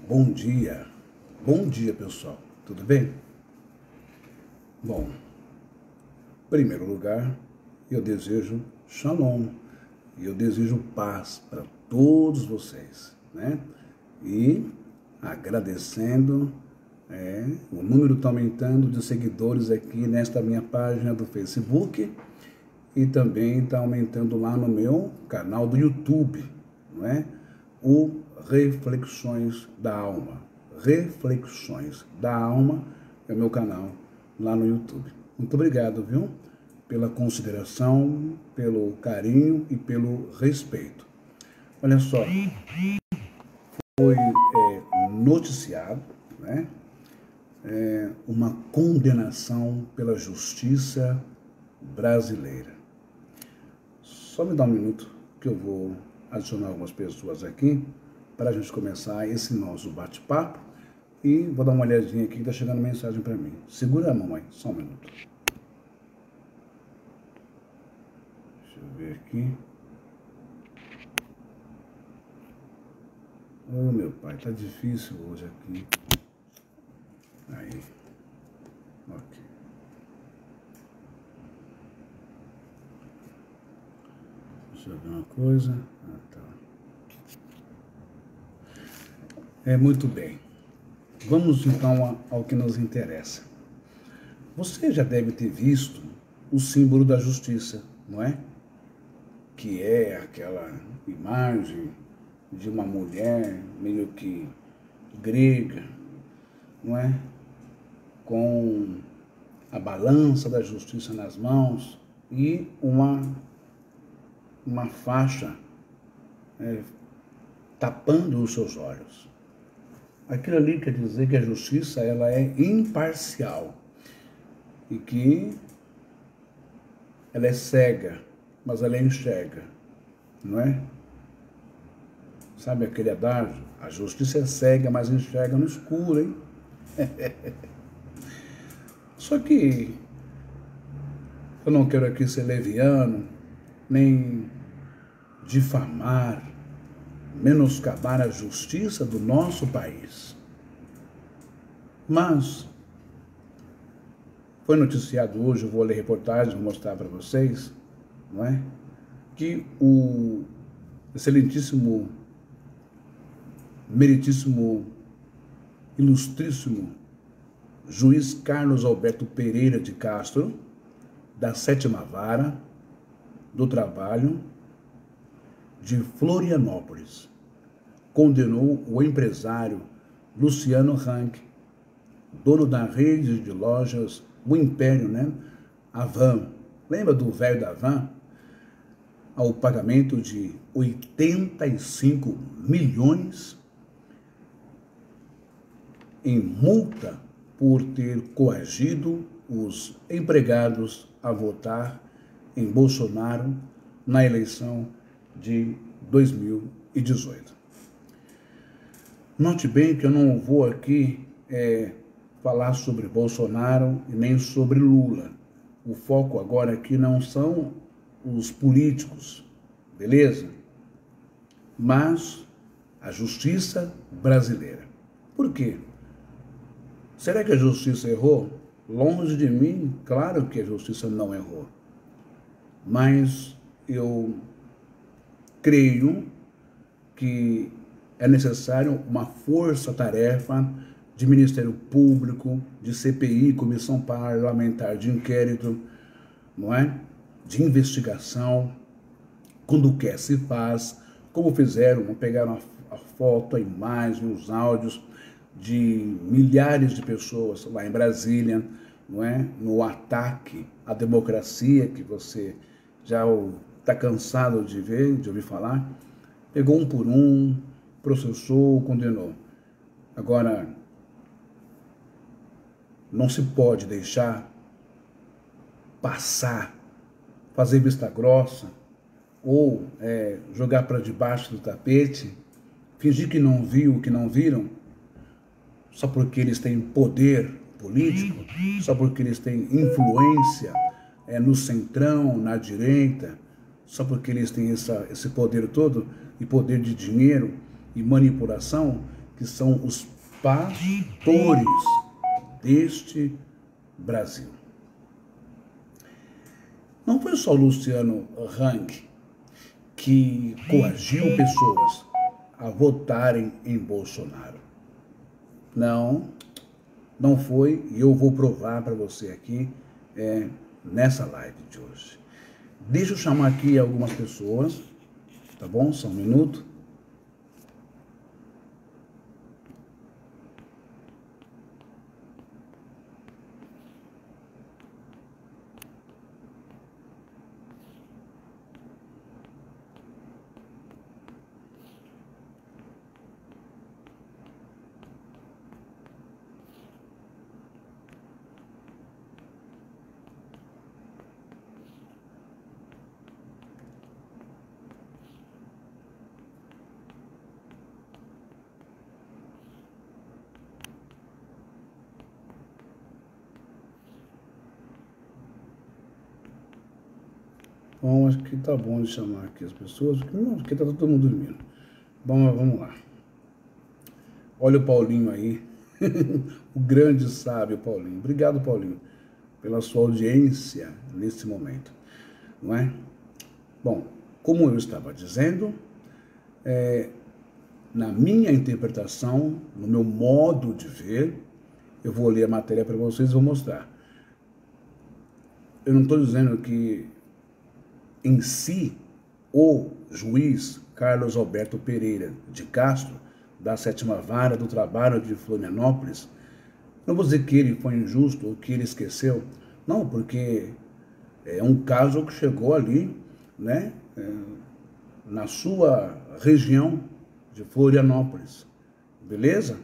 Bom dia pessoal, tudo bem? Bom, em primeiro lugar, eu desejo Shalom, eu desejo paz para todos vocês, né? E agradecendo, o número está aumentando de seguidores aqui nesta minha página do Facebook e também está aumentando lá no meu canal do YouTube, não é? O Reflexões da Alma. Reflexões da Alma é o meu canal lá no YouTube. Muito obrigado, viu? Pela consideração, pelo carinho e pelo respeito. Olha só, foi noticiado, né, uma condenação pela justiça brasileira. Só me dá um minuto que eu vou adicionar algumas pessoas aqui para a gente começar esse nosso bate-papo e vou dar uma olhadinha aqui que está chegando mensagem para mim. Segura a mamãe, só um minuto. Deixa eu ver aqui. Oh, meu pai, tá difícil hoje aqui. Aí. Ok. Deixa eu ver uma coisa. Ah, tá. Muito bem. Vamos então ao que nos interessa. Você já deve ter visto o símbolo da justiça, não é? Que é aquela imagem de uma mulher meio que grega, não é? Com a balança da justiça nas mãos e uma faixa tapando os seus olhos. Aquilo ali quer dizer que a justiça ela é imparcial e que ela é cega, mas ela enxerga, não é? Sabe aquele adágio? A justiça é cega, mas enxerga no escuro, hein? Só que eu não quero aqui ser leviano, nem difamar, menoscabar a justiça do nosso país. Mas foi noticiado hoje, eu vou ler reportagem, vou mostrar para vocês, não é? Que o excelentíssimo, meritíssimo, ilustríssimo juiz Carlos Alberto Pereira de Castro, da 7ª Vara do Trabalho de Florianópolis, condenou o empresário Luciano Hang, dono da rede de lojas, o Império, né? Havan. Lembra do velho da Havan? Ao pagamento de 85 milhões em multa por ter coagido os empregados a votar em Bolsonaro na eleição de 2018. Note bem que eu não vou aqui falar sobre Bolsonaro e nem sobre Lula. O foco agora aqui não são os políticos, beleza? Mas a justiça brasileira. Por quê? Será que a justiça errou? Longe de mim, claro que a justiça não errou. Mas eu creio que é necessário uma força-tarefa de Ministério Público, de CPI, Comissão Parlamentar de Inquérito, não é? De investigação, quando quer se faz, como fizeram, pegaram a foto, a imagem, os áudios de milhares de pessoas lá em Brasília, não é? No ataque à democracia que você já está cansado de ver, de ouvir falar, pegou um por um, processou, condenou. Agora, não se pode deixar passar, fazer vista grossa ou jogar para debaixo do tapete, fingir que não viu, que não viram, só porque eles têm poder político, só porque eles têm influência no centrão, na direita, só porque eles têm esse poder todo e poder de dinheiro e manipulação, que são os pastores deste Brasil. Não foi só Luciano Hang que coagiu pessoas a votarem em Bolsonaro. Não foi, e eu vou provar para você aqui nessa live de hoje. Deixa eu chamar aqui algumas pessoas, tá bom? Só um minuto. Bom, acho que tá bom de chamar aqui as pessoas, porque tá todo mundo dormindo. Bom, vamos lá. Olha o Paulinho aí, o grande sábio Paulinho. Obrigado, Paulinho, pela sua audiência nesse momento, não é? Bom, como eu estava dizendo, na minha interpretação, no meu modo de ver, eu vou ler a matéria para vocês e vou mostrar. Eu não estou dizendo que em si, o juiz Carlos Alberto Pereira de Castro, da 7ª Vara do Trabalho de Florianópolis, não vou dizer que ele foi injusto ou que ele esqueceu, não, porque é um caso que chegou ali, né, na sua região de Florianópolis, beleza?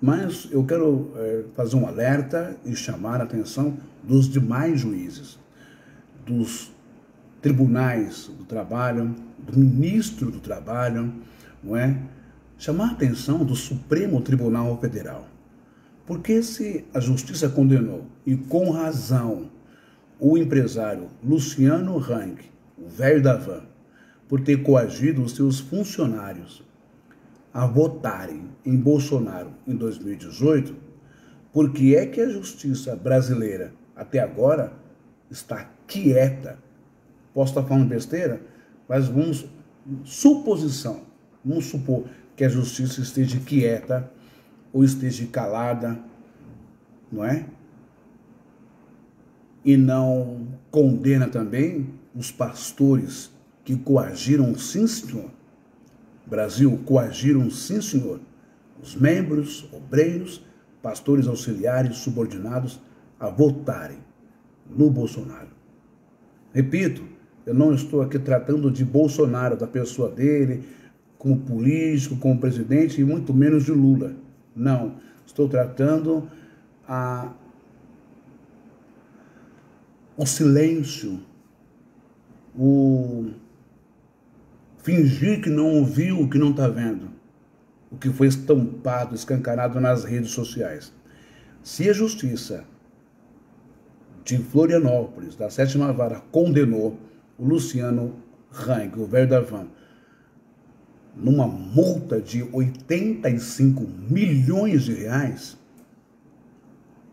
Mas eu quero fazer um alerta e chamar a atenção dos demais juízes, dos tribunais do trabalho, do ministro do trabalho, não é? Chamar a atenção do Supremo Tribunal Federal. Porque se a justiça condenou, e com razão, o empresário Luciano Hang, o velho da van, por ter coagido os seus funcionários a votarem em Bolsonaro em 2018, por que é que a justiça brasileira até agora está quieta? Posso estar falando besteira, mas vamos supor que a justiça esteja quieta ou esteja calada, não é? E não condena também os pastores que coagiram, sim, senhor. Brasil, coagiram, sim, senhor, os membros, obreiros, pastores auxiliares, subordinados, a votarem no Bolsonaro. Repito, eu não estou aqui tratando de Bolsonaro, da pessoa dele, como político, como presidente, e muito menos de Lula. Não, estou tratando o silêncio, o fingir que não ouviu o que não está vendo, o que foi estampado, escancarado nas redes sociais. Se a justiça de Florianópolis, da 7ª Vara, condenou o Luciano Hang, o velho da van, numa multa de 85 milhões de reais,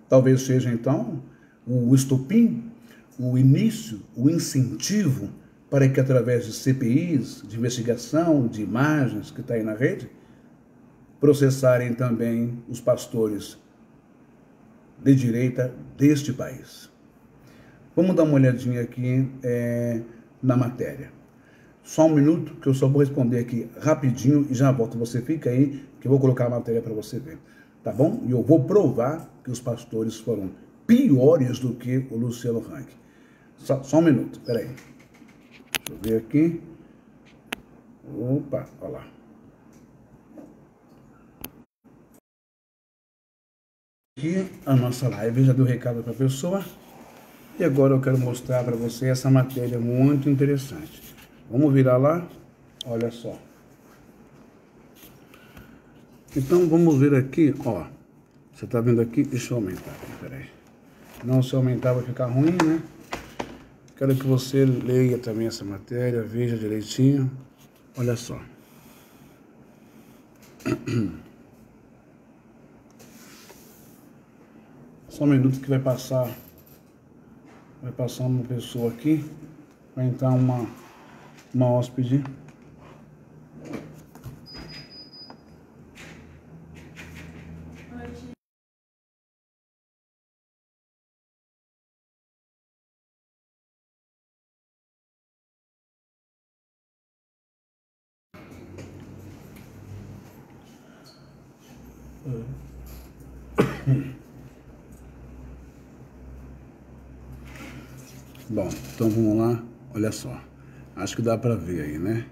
talvez seja então o estopim, o início, o incentivo para que, através de CPIs, de investigação, de imagens que está aí na rede, processarem também os pastores de direita deste país. Vamos dar uma olhadinha aqui na matéria. Só um minuto, que eu só vou responder aqui rapidinho e já volto. Você fica aí, que eu vou colocar a matéria para você ver, tá bom? E eu vou provar que os pastores foram piores do que o Luciano Hang. Só um minuto, peraí. Deixa eu ver aqui. Opa, olha lá. Aqui a nossa live já deu recado para a pessoa. E agora eu quero mostrar para você essa matéria muito interessante. Vamos virar lá? Olha só. Então vamos ver aqui, ó. Você está vendo aqui? Deixa eu aumentar aqui, peraí. Não, se aumentar vai ficar ruim, né? Quero que você leia também essa matéria, veja direitinho. Olha só. Só um minuto que vai passar uma pessoa aqui, vai entrar uma hóspede. Bom, então vamos lá, olha só, acho que dá para ver aí, né?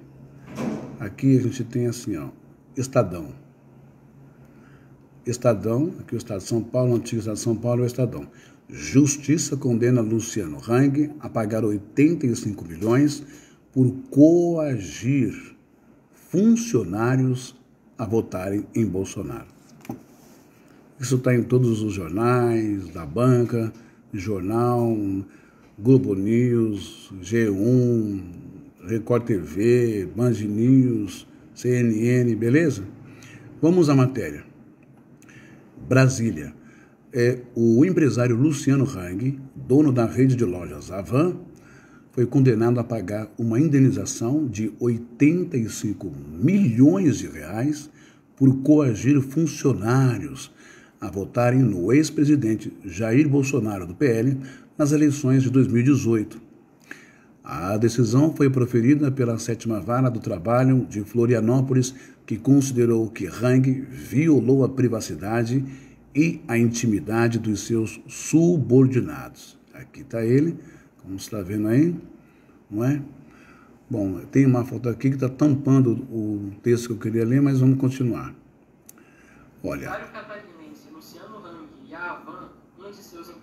Aqui a gente tem assim, ó, Estadão, aqui o Estado de São Paulo, o antigo Estado de São Paulo é o Estadão. Justiça condena Luciano Hang a pagar 85 milhões por coagir funcionários a votarem em Bolsonaro. Isso está em todos os jornais, da banca, jornal, Globo News, G1, Record TV, Band News, CNN, beleza? Vamos à matéria. Brasília. O empresário Luciano Hang, dono da rede de lojas Havan, foi condenado a pagar uma indenização de 85 milhões de reais por coagir funcionários a votarem no ex-presidente Jair Bolsonaro, do PL, nas eleições de 2018. A decisão foi proferida pela 7ª Vara do Trabalho de Florianópolis, que considerou que Hang violou a privacidade e a intimidade dos seus subordinados. Aqui está ele, como você está vendo aí, não é? Bom, tem uma foto aqui que está tampando o texto que eu queria ler, mas vamos continuar. Olha. Luciano Hang e a Havan, um de seus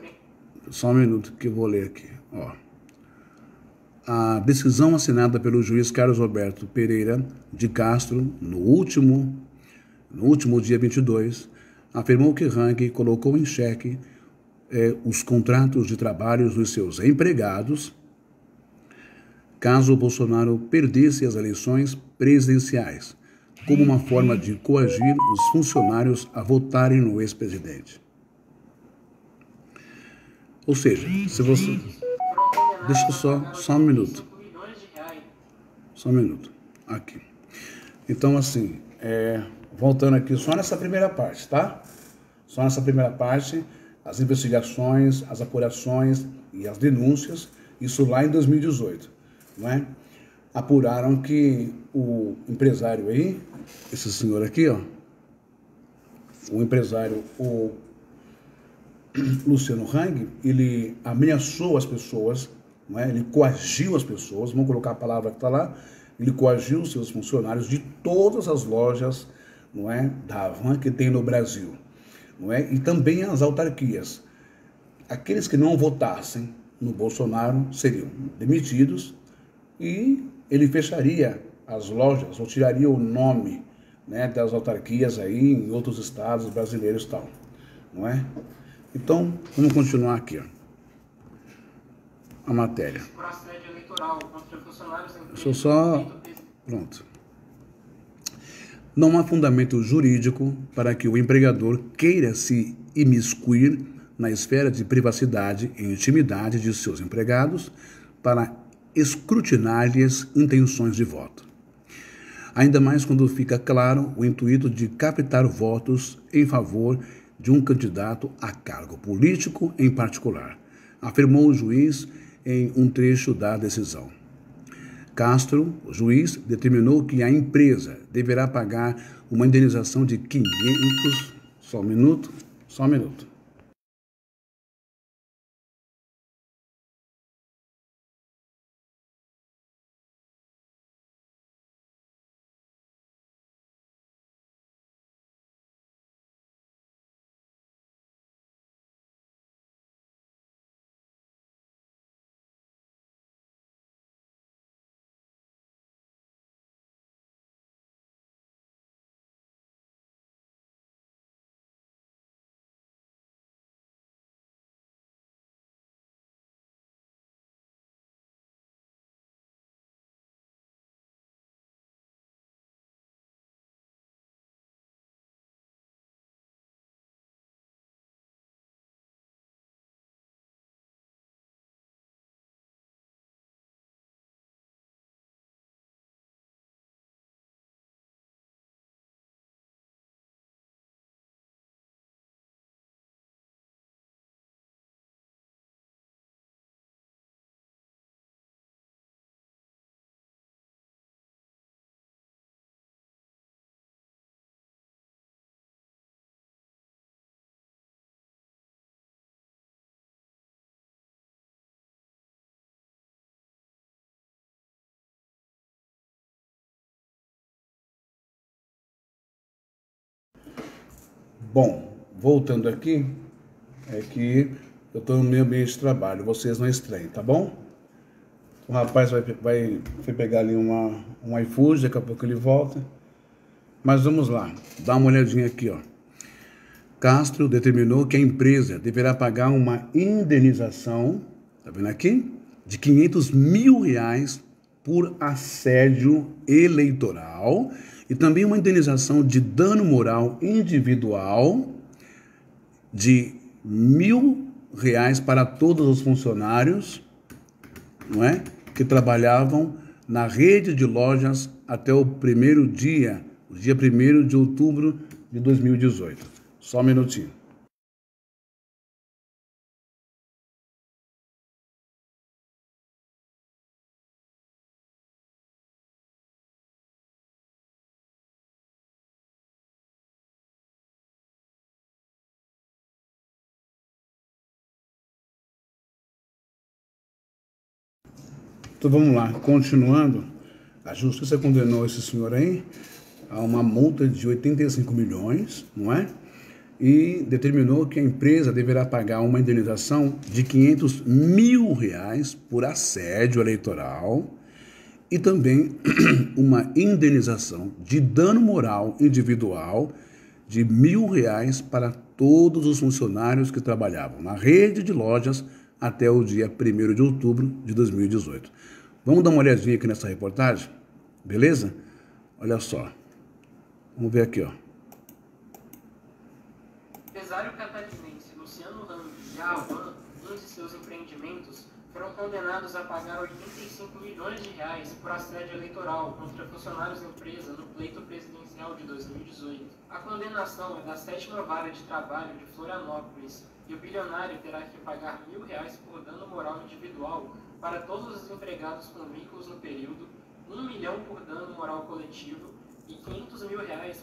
só um minuto que eu vou ler aqui. Ó. A decisão assinada pelo juiz Carlos Roberto Pereira de Castro, no último dia 22, afirmou que Hang colocou em xeque os contratos de trabalho dos seus empregados caso o Bolsonaro perdesse as eleições presidenciais, como uma forma de coagir os funcionários a votarem no ex-presidente. Ou seja, se você... Deixa só um minuto. Só um minuto. Aqui. Então, assim, voltando aqui só nessa primeira parte, tá? Só nessa primeira parte, as investigações, as apurações e as denúncias, isso lá em 2018, não é? Apuraram que o empresário aí, esse senhor aqui, ó, o empresário, o Luciano Hang, ele ameaçou as pessoas, não é? Ele coagiu as pessoas, vamos colocar a palavra que está lá, ele coagiu os seus funcionários de todas as lojas, não é, da Havan que tem no Brasil, não é? E também as autarquias. Aqueles que não votassem no Bolsonaro seriam demitidos e ele fecharia as lojas ou tiraria o nome, né, das autarquias aí em outros estados brasileiros e tal, não é? Então, vamos continuar aqui, ó. A matéria. Deixa eu só... Pronto. Não há fundamento jurídico para que o empregador queira se imiscuir na esfera de privacidade e intimidade de seus empregados para escrutinar-lhes intenções de voto. Ainda mais quando fica claro o intuito de captar votos em favor de um candidato a cargo político em particular, afirmou o juiz em um trecho da decisão. Castro, o juiz, determinou que a empresa deverá pagar uma indenização de 500... Só um minuto. Bom, voltando aqui, é que eu estou no meu ambiente de trabalho, vocês não estranhem, tá bom? O rapaz foi pegar ali um iFood, daqui a pouco ele volta. Mas vamos lá, dá uma olhadinha aqui, ó. Castro determinou que a empresa deverá pagar uma indenização, tá vendo aqui? De R$500 mil por assédio eleitoral e também uma indenização de dano moral individual de R$1.000 para todos os funcionários, não é? Que trabalhavam na rede de lojas até o dia 1º de outubro de 2018. Só um minutinho. Então vamos lá, continuando. A justiça condenou esse senhor aí a uma multa de 85 milhões, não é? E determinou que a empresa deverá pagar uma indenização de R$500 mil por assédio eleitoral e também uma indenização de dano moral individual de R$1.000 para todos os funcionários que trabalhavam na rede de lojas até o dia 1º de outubro de 2018. Vamos dar uma olhadinha aqui nessa reportagem? Beleza? Olha só. Vamos ver aqui, ó. Empresário catarinense Luciano Hang e a Avan, um de seus empreendimentos, foram condenados a pagar R$85 milhões por assédio eleitoral contra funcionários da empresa no pleito presidencial de 2018. A condenação é da 7ª Vara de Trabalho de Florianópolis e o bilionário terá que pagar R$1.000 por dano moral individual para todos os empregados com vínculos no período, R$1 milhão por dano moral coletivo e R$500 mil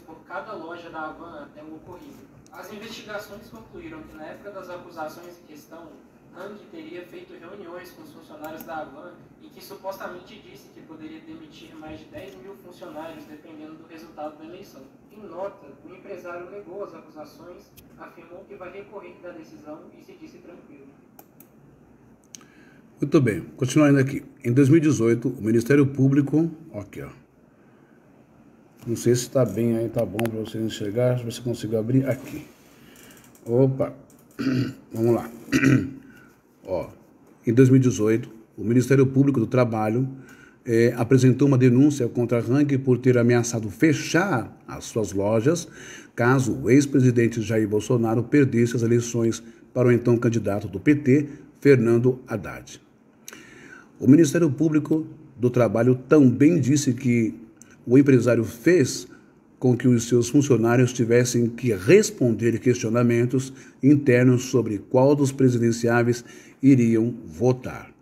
por cada loja da Avan até o ocorrido. As investigações concluíram que na época das acusações em questão, Hang teria feito reuniões com os funcionários da Avan e que supostamente disse que poderia demitir mais de 10 mil funcionários dependendo do resultado da eleição. Em nota, o empresário negou as acusações, afirmou que vai recorrer da decisão e se disse tranquilo. Muito bem, continuando aqui. Em 2018, o Ministério Público, aqui, ó. Não sei se está bem aí, tá bom para vocês enxergar, se você conseguir abrir aqui. Opa, vamos lá. Ó, em 2018, o Ministério Público do Trabalho apresentou uma denúncia contra Hang por ter ameaçado fechar as suas lojas caso o ex-presidente Jair Bolsonaro perdesse as eleições para o então candidato do PT, Fernando Haddad. O Ministério Público do Trabalho também disse que o empresário fez com que os seus funcionários tivessem que responder questionamentos internos sobre qual dos presidenciáveis iriam votar.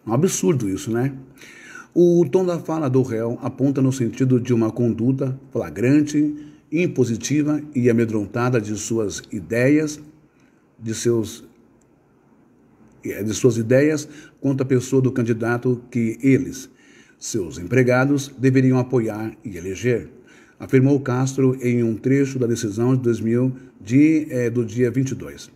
Um absurdo isso, né? O tom da fala do réu aponta no sentido de uma conduta flagrante, impositiva e amedrontada de suas ideias quanto à pessoa do candidato que eles, seus empregados, deveriam apoiar e eleger, afirmou Castro em um trecho da decisão de 2000 do dia 22.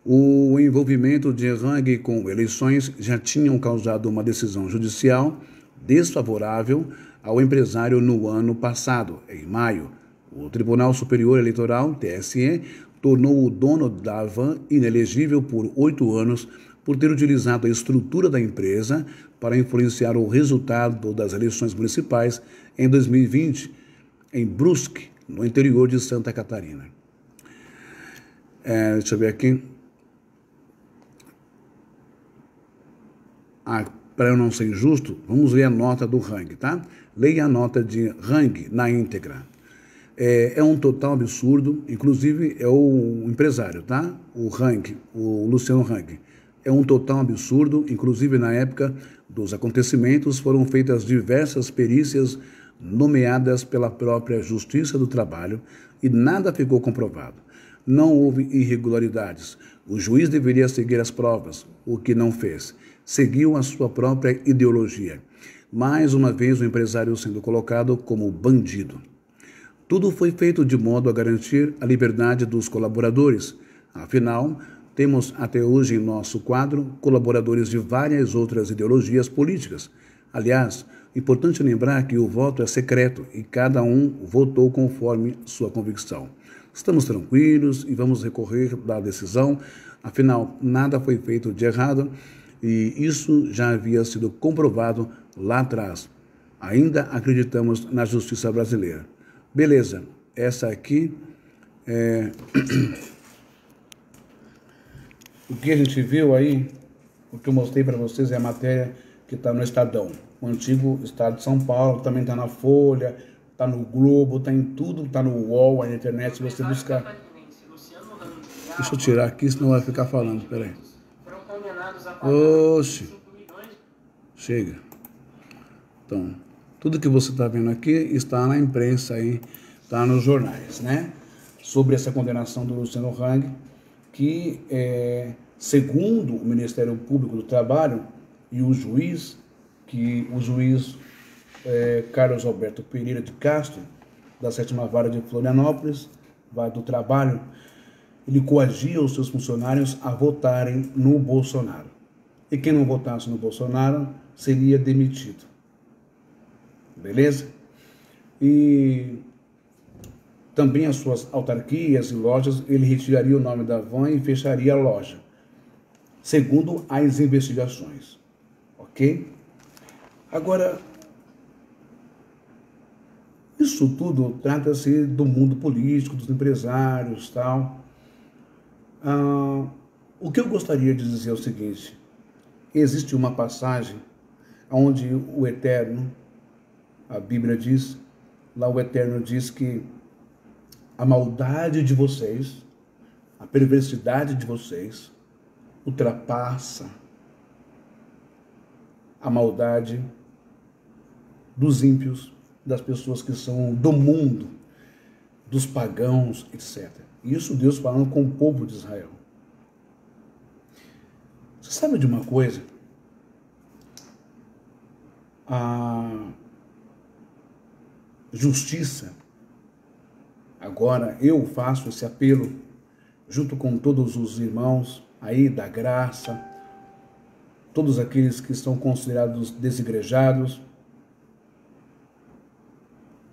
O envolvimento de Hang com eleições já tinham causado uma decisão judicial desfavorável ao empresário no ano passado, em maio. O Tribunal Superior Eleitoral, TSE, tornou o dono da Avan inelegível por 8 anos por ter utilizado a estrutura da empresa para influenciar o resultado das eleições municipais em 2020, em Brusque, no interior de Santa Catarina. Deixa eu ver aqui. Para eu não ser injusto, vamos ler a nota do Hang, tá? Leia a nota de Hang na íntegra. É um total absurdo, inclusive é o empresário, tá? O Hang, o Luciano Hang. É um total absurdo, inclusive na época dos acontecimentos foram feitas diversas perícias nomeadas pela própria Justiça do Trabalho e nada ficou comprovado. Não houve irregularidades. O juiz deveria seguir as provas, o que não fez. Seguiu a sua própria ideologia. Mais uma vez o empresário sendo colocado como bandido. Tudo foi feito de modo a garantir a liberdade dos colaboradores. Afinal, temos até hoje em nosso quadro colaboradores de várias outras ideologias políticas. Aliás, importante lembrar que o voto é secreto e cada um votou conforme sua convicção. Estamos tranquilos e vamos recorrer da decisão, afinal, nada foi feito de errado e isso já havia sido comprovado lá atrás. Ainda acreditamos na justiça brasileira. Beleza, essa aqui é o que a gente viu aí, o que eu mostrei para vocês é a matéria que está no Estadão. O antigo Estado de São Paulo, também está na Folha, está no Globo, está em tudo, está no UOL, na internet, se você buscar. Deixa eu tirar aqui, senão vai ficar falando, peraí. Oxe, chega. Então, tudo que você está vendo aqui está na imprensa aí, está nos jornais, né? Sobre essa condenação do Luciano Hang, que, segundo o Ministério Público do Trabalho e o juiz, Carlos Alberto Pereira de Castro, da 7ª Vara de Florianópolis, Vara do Trabalho, ele coagia os seus funcionários a votarem no Bolsonaro. E quem não votasse no Bolsonaro seria demitido. Beleza? E também as suas autarquias e lojas, ele retiraria o nome da van e fecharia a loja, segundo as investigações. Ok? Agora, isso tudo trata-se do mundo político, dos empresários, tal. O que eu gostaria de dizer é o seguinte: existe uma passagem onde o Eterno, a Bíblia diz, lá o Eterno diz que a maldade de vocês, a perversidade de vocês, ultrapassa a maldade dos ímpios, das pessoas que são do mundo, dos pagãos, etc. Isso Deus falando com o povo de Israel. Você sabe de uma coisa? A justiça, agora eu faço esse apelo, junto com todos os irmãos aí da graça, todos aqueles que são considerados desigrejados,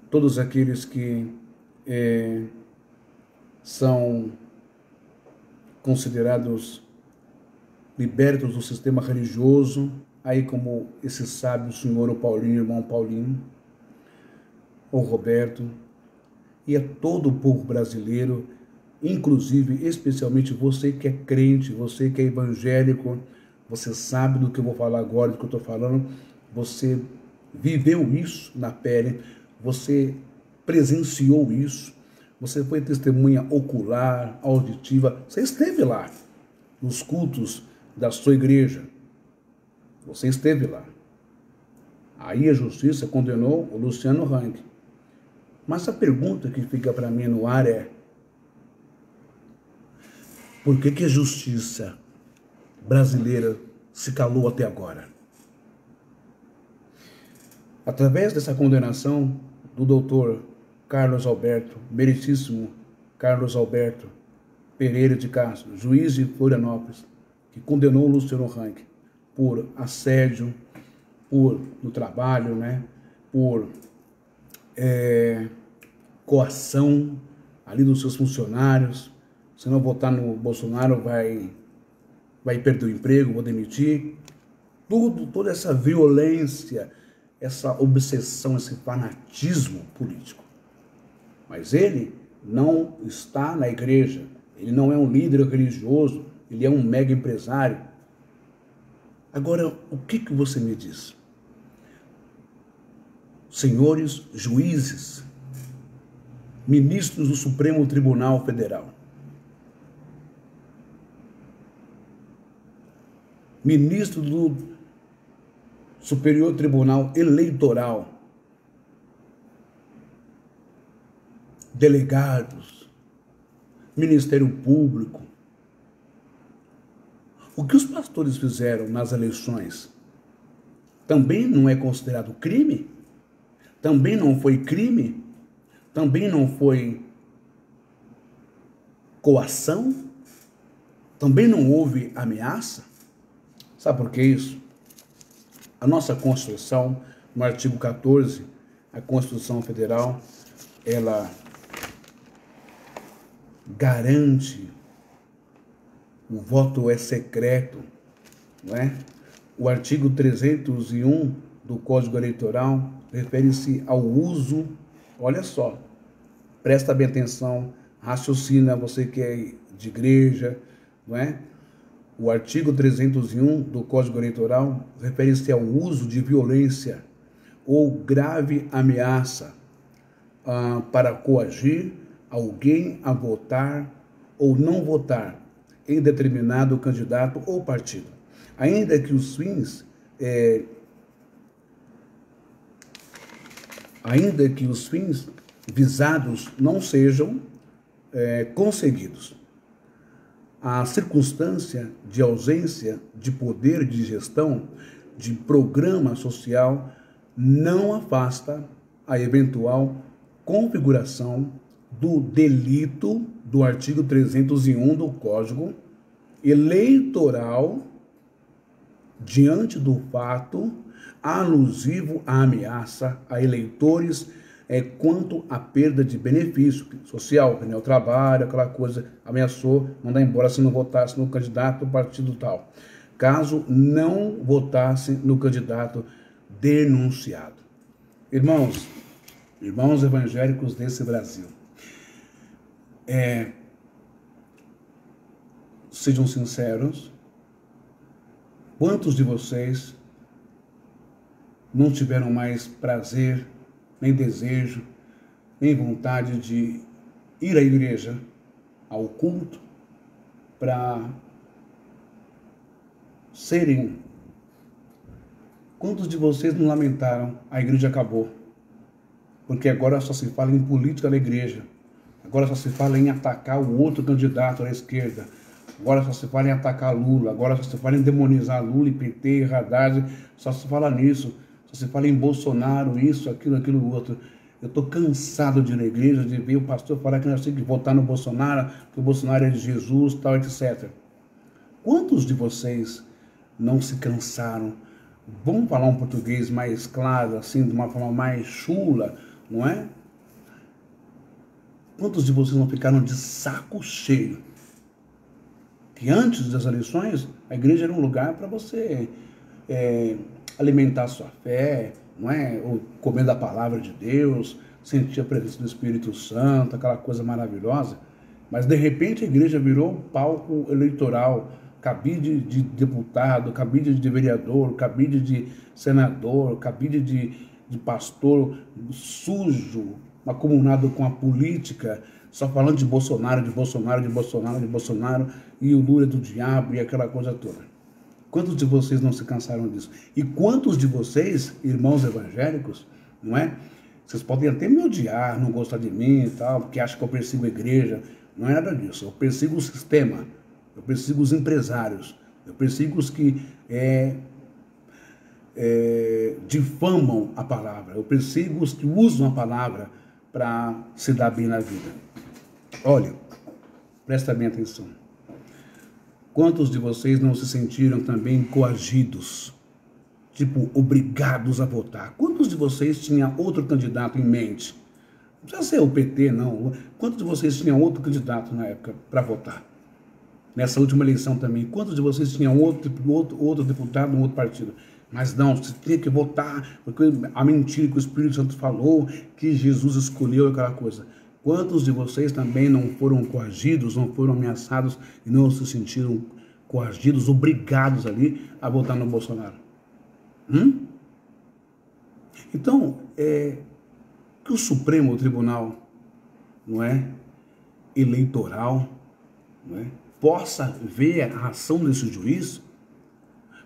todos aqueles que são considerados libertos do sistema religioso, aí como esse sábio senhor, o Paulinho, irmão Paulinho, o Roberto, e a todo o povo brasileiro, inclusive, especialmente você que é crente, você que é evangélico, você sabe do que eu vou falar agora, do que eu estou falando, você viveu isso na pele, você presenciou isso, você foi testemunha ocular, auditiva, você esteve lá, nos cultos da sua igreja, você esteve lá. Aí a justiça condenou o Luciano Hang. Mas a pergunta que fica para mim no ar é: por que a justiça brasileira se calou até agora? Através dessa condenação do doutor Carlos Alberto, meritíssimo Carlos Alberto Pereira de Castro, juiz de Florianópolis, que condenou o Luciano Hang por assédio, no trabalho, né, por coação ali dos seus funcionários. Se não votar no Bolsonaro, vai perder o emprego, vou demitir. Toda essa violência, essa obsessão, esse fanatismo político. Mas ele não está na igreja, ele não é um líder religioso, ele é um mega empresário. Agora, o que você me diz? Senhores juízes, ministros do Supremo Tribunal Federal, ministro do Superior Tribunal Eleitoral, delegados, Ministério Público. O que os pastores fizeram nas eleições também não é considerado crime? Também não foi crime? Também não foi coação? Também não houve ameaça? Sabe por que isso? A nossa Constituição, no artigo 14, a Constituição Federal, ela garante, o voto é secreto, não é? O artigo 301 do Código Eleitoral refere-se ao uso, olha só, presta bem atenção, raciocina, você que é de igreja, não é? O artigo 301 do Código Eleitoral refere-se ao uso de violência ou grave ameaça para coagir alguém a votar ou não votar em determinado candidato ou partido, ainda que os fins visados não sejam conseguidos. A circunstância de ausência de poder de gestão de programa social não afasta a eventual configuração do delito do artigo 301 do Código Eleitoral diante do fato alusivo à ameaça a eleitores quanto à perda de benefício social, o trabalho, aquela coisa, ameaçou mandar embora se não votasse no candidato do partido tal, caso não votasse no candidato denunciado. Irmãos evangélicos desse Brasil, sejam sinceros, quantos de vocês não tiveram mais prazer, nem desejo, nem vontade de ir à igreja, ao culto, para serem? Quantos de vocês não lamentaram? A igreja acabou, porque agora só se fala em política da igreja, agora só se fala em atacar o outro candidato à esquerda, agora só se fala em atacar Lula, agora só se fala em demonizar Lula e PT, Haddad, só se fala nisso. Você fala em Bolsonaro, isso, aquilo, outro. Eu estou cansado de ir na igreja, de ver o pastor falar que nós temos que votar no Bolsonaro, que o Bolsonaro é de Jesus, tal, etc. Quantos de vocês não se cansaram? Vamos falar um português mais claro, assim, de uma forma mais chula, não é? Quantos de vocês não ficaram de saco cheio? Que antes das eleições, a igreja era um lugar para você alimentar a sua fé, não é? Ou comer da palavra de Deus, sentir a presença do Espírito Santo, aquela coisa maravilhosa. Mas de repente a igreja virou palco eleitoral, cabide de deputado, cabide de vereador, cabide de senador, cabide de pastor sujo, acumulado com a política, só falando de Bolsonaro, e o Lula é do diabo e aquela coisa toda. Quantos de vocês não se cansaram disso? E quantos de vocês, irmãos evangélicos, não é? Vocês podem até me odiar, não gostar de mim e tal, porque acham que eu persigo a igreja. Não é nada disso. Eu persigo o sistema, eu persigo os empresários, eu persigo os que difamam a palavra, eu persigo os que usam a palavra para se dar bem na vida. Olha, presta bem atenção. Quantos de vocês não se sentiram também coagidos, tipo, obrigados a votar? Quantos de vocês tinham outro candidato em mente? Não precisa ser o PT, não. Quantos de vocês tinham outro candidato na época para votar? Nessa última eleição também. Quantos de vocês tinham outro deputado em outro partido? Mas não, você tinha que votar, porque a mentira que o Espírito Santo falou, que Jesus escolheu aquela coisa. Quantos de vocês também não foram coagidos, não foram ameaçados e não se sentiram coagidos, obrigados ali a votar no Bolsonaro? Então, que o Supremo Tribunal, não é, eleitoral, não é, possa ver a ação desse juiz,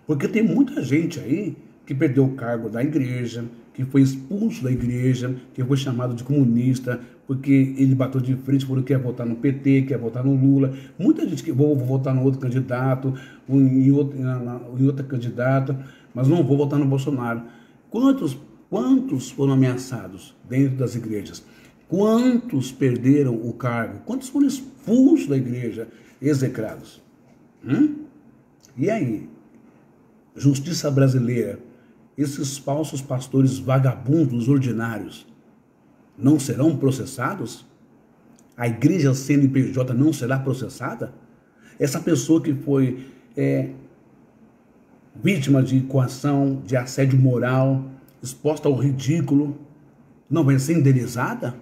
porque tem muita gente aí que perdeu o cargo da igreja, que foi expulso da igreja, que foi chamado de comunista, porque ele bateu de frente porque quer votar no PT, quer votar no Lula. Muita gente que vou votar no outro candidato, em outra candidata, mas não vou votar no Bolsonaro. Quantos foram ameaçados dentro das igrejas? Quantos perderam o cargo? Quantos foram expulsos da igreja, execrados? E aí? Justiça brasileira, esses falsos pastores vagabundos ordinários não serão processados? A igreja CNPJ não será processada? Essa pessoa que foi vítima de coação, de assédio moral, exposta ao ridículo, não vai ser indenizada?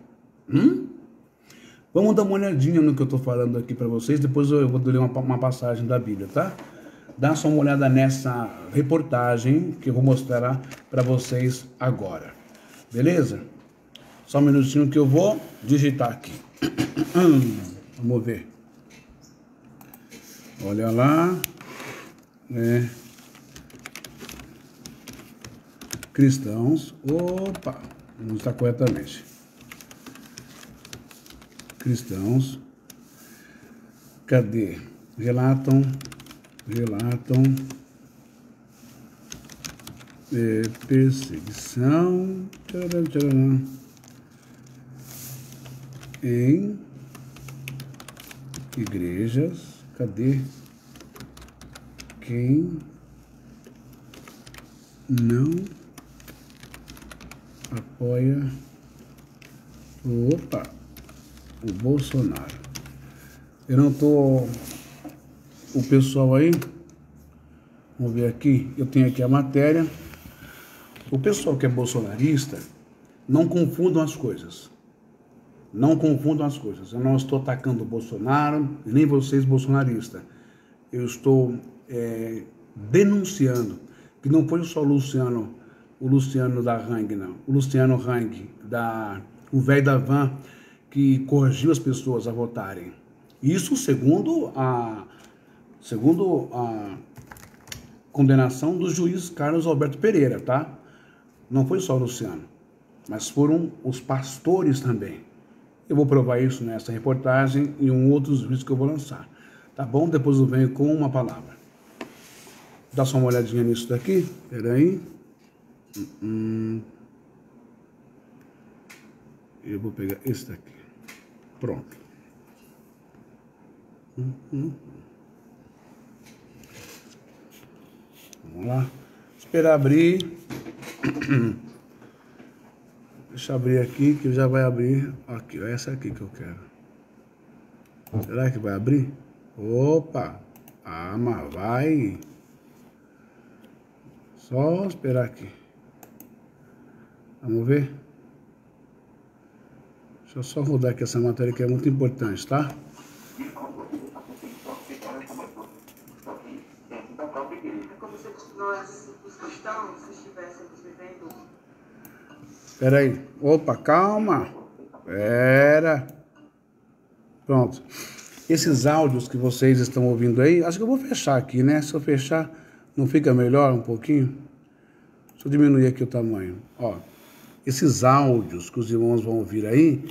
Vamos dar uma olhadinha no que eu estou falando aqui para vocês, depois eu vou ler uma passagem da Bíblia, tá? Dá só uma olhada nessa reportagem que eu vou mostrar para vocês agora. Beleza? Só um minutinho que eu vou digitar aqui. Vamos ver. Olha lá. Cristãos. Opa, não está corretamente. Cristãos. Cadê? Relatam perseguição em igrejas. Cadê? Quem não apoia o Bolsonaro. Eu não tô... O pessoal aí, vamos ver aqui, eu tenho aqui a matéria. O pessoal que é bolsonarista, não confundam as coisas. Não confundam as coisas. Eu não estou atacando o Bolsonaro, nem vocês bolsonaristas. Eu estou denunciando que não foi só o Luciano da Hang, não. O Luciano Hang, o velho da van, que corrigiu as pessoas a votarem. Isso segundo a condenação do juiz Carlos Alberto Pereira, tá? Não foi só o Luciano, mas foram os pastores também. Eu vou provar isso nessa reportagem e em outros vídeos que eu vou lançar, tá bom? Depois eu venho com uma palavra. Dá só uma olhadinha nisso daqui, peraí. Eu vou pegar esse daqui. Pronto. Vamos lá. Esperar abrir. Deixa eu abrir aqui, que já vai abrir. Aqui, essa aqui que eu quero. Será que vai abrir? Opa! Ah, mas vai. Só esperar aqui. Vamos ver? Deixa eu só rodar aqui essa matéria que é muito importante, tá? É como se nós, os cristãos, estivéssemos vivendo... Peraí. Opa, calma. Pera. Pronto. Esses áudios que vocês estão ouvindo aí, acho que eu vou fechar aqui, né? Se eu fechar, não fica melhor um pouquinho? Deixa eu diminuir aqui o tamanho. Ó, esses áudios que os irmãos vão ouvir aí,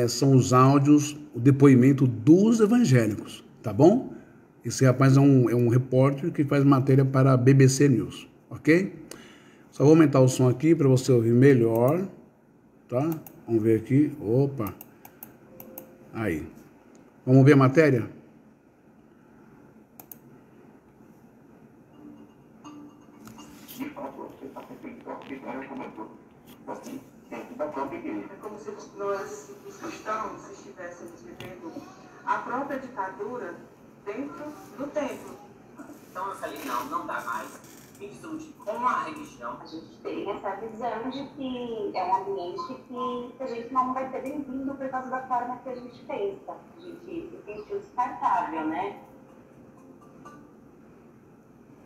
são os áudios, o depoimento dos evangélicos, tá bom? Esse rapaz é um repórter que faz matéria para a BBC News, ok? Só vou aumentar o som aqui para você ouvir melhor, tá? Vamos ver aqui. Opa! Aí. Vamos ver a matéria? É como se nós, os cristãos, estivéssemos vivendo a própria ditadura dentro do templo. Então eu falei, não dá mais. Me discute com a religião. A gente tem essa visão de que é um ambiente que a gente não vai ser bem-vindo por causa da forma que a gente pensa. A gente se sentiu descartável, né?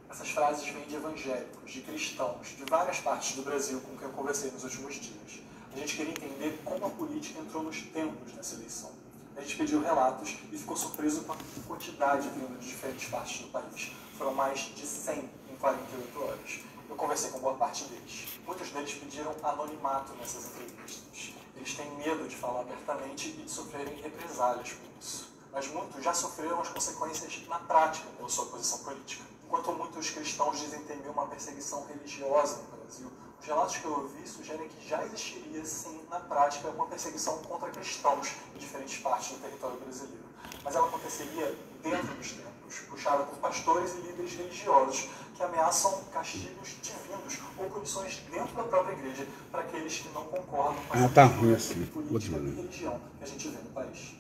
Essas frases vêm de evangélicos, de cristãos, de várias partes do Brasil com quem eu conversei nos últimos dias. A gente queria entender como a política entrou nos tempos nessa eleição. A gente pediu relatos e ficou surpreso com a quantidade vindo de diferentes partes do país. Foram mais de 100 em 48 horas. Eu conversei com boa parte deles. Muitos deles pediram anonimato nessas entrevistas. Eles têm medo de falar abertamente e de sofrerem represálias por isso. Mas muitos já sofreram as consequências na prática pela sua posição política. Enquanto muitos cristãos dizem temer uma perseguição religiosa no Brasil, Os relatos que eu ouvi sugerem que já existiria, sim, na prática, uma perseguição contra cristãos em diferentes partes do território brasileiro. Mas ela aconteceria dentro dos templos, puxada por pastores e líderes religiosos que ameaçam castigos divinos ou punições dentro da própria igreja para aqueles que não concordam com a política e religião que a gente vê no país.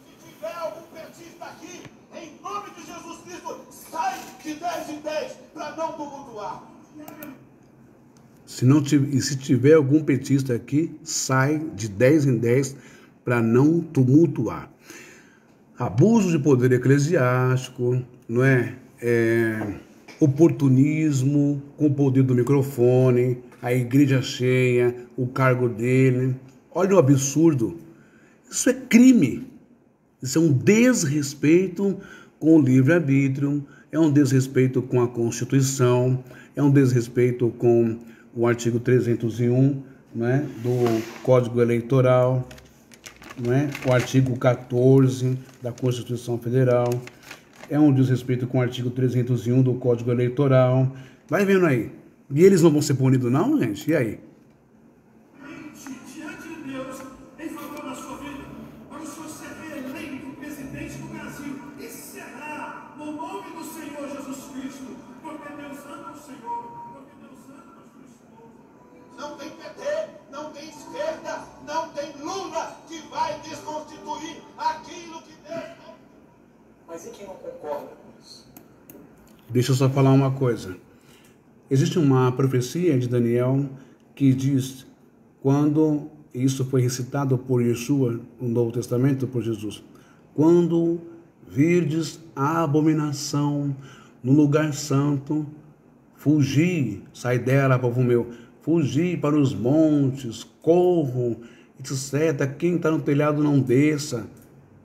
Se tiver algum petista aqui, em nome de Jesus Cristo, sai de 10 em 10 para não tumultuar. Se tiver algum petista aqui, sai de 10 em 10 para não tumultuar. Abuso de poder eclesiástico, não é? Oportunismo com o poder do microfone, a igreja cheia, o cargo dele. Olha o absurdo. Isso é crime. Isso é um desrespeito com o livre-arbítrio, é um desrespeito com a Constituição, é um desrespeito com o artigo 301, né, do Código Eleitoral, né, o artigo 14 da Constituição Federal, é um desrespeito com o artigo 301 do Código Eleitoral. Vai vendo aí. E eles não vão ser punidos não, gente? E aí? Diante de Deus, em favor da sua vida, para o senhor ser eleito presidente do Brasil, e será no nome do Senhor Jesus Cristo, porque Deus ama o Senhor, porque Deus ama os cristãos. Não tem PT, não tem esquerda, não tem Lula que vai desconstituir aquilo que Deus não. Mas e quem não concorda com isso? Deixa eu só falar uma coisa. Existe uma profecia de Daniel que diz, quando isso foi recitado por Yeshua no Novo Testamento, por Jesus, quando virdes a abominação no lugar santo, fugi, sai dela, povo meu, fugi para os montes, corram, etc. Quem está no telhado não desça.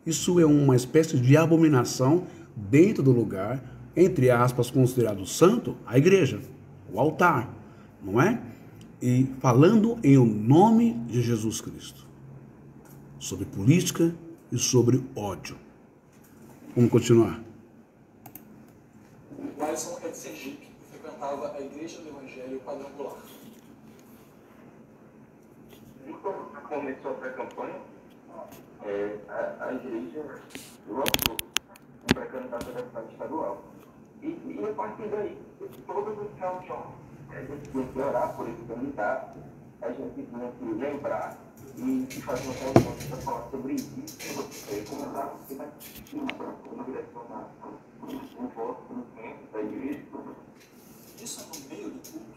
Isso é uma espécie de abominação dentro do lugar, entre aspas, considerado santo, a igreja, o altar, não é? E falando em o nome de Jesus Cristo, sobre política e sobre ódio. Vamos continuar. O Alisson é de Sergipe e frequentava a Igreja do Evangelho Quadrangular. E quando começou a pré-campanha, a igreja lançou um pré-candidato a deputado estadual. E a partir daí, todas as reuniões, a gente tinha que orar por esse candidato, a gente tinha que lembrar e fazer uma reunião para falar sobre isso. Começar a direcionar o voto nos membros da igreja. Isso é no meio do culto?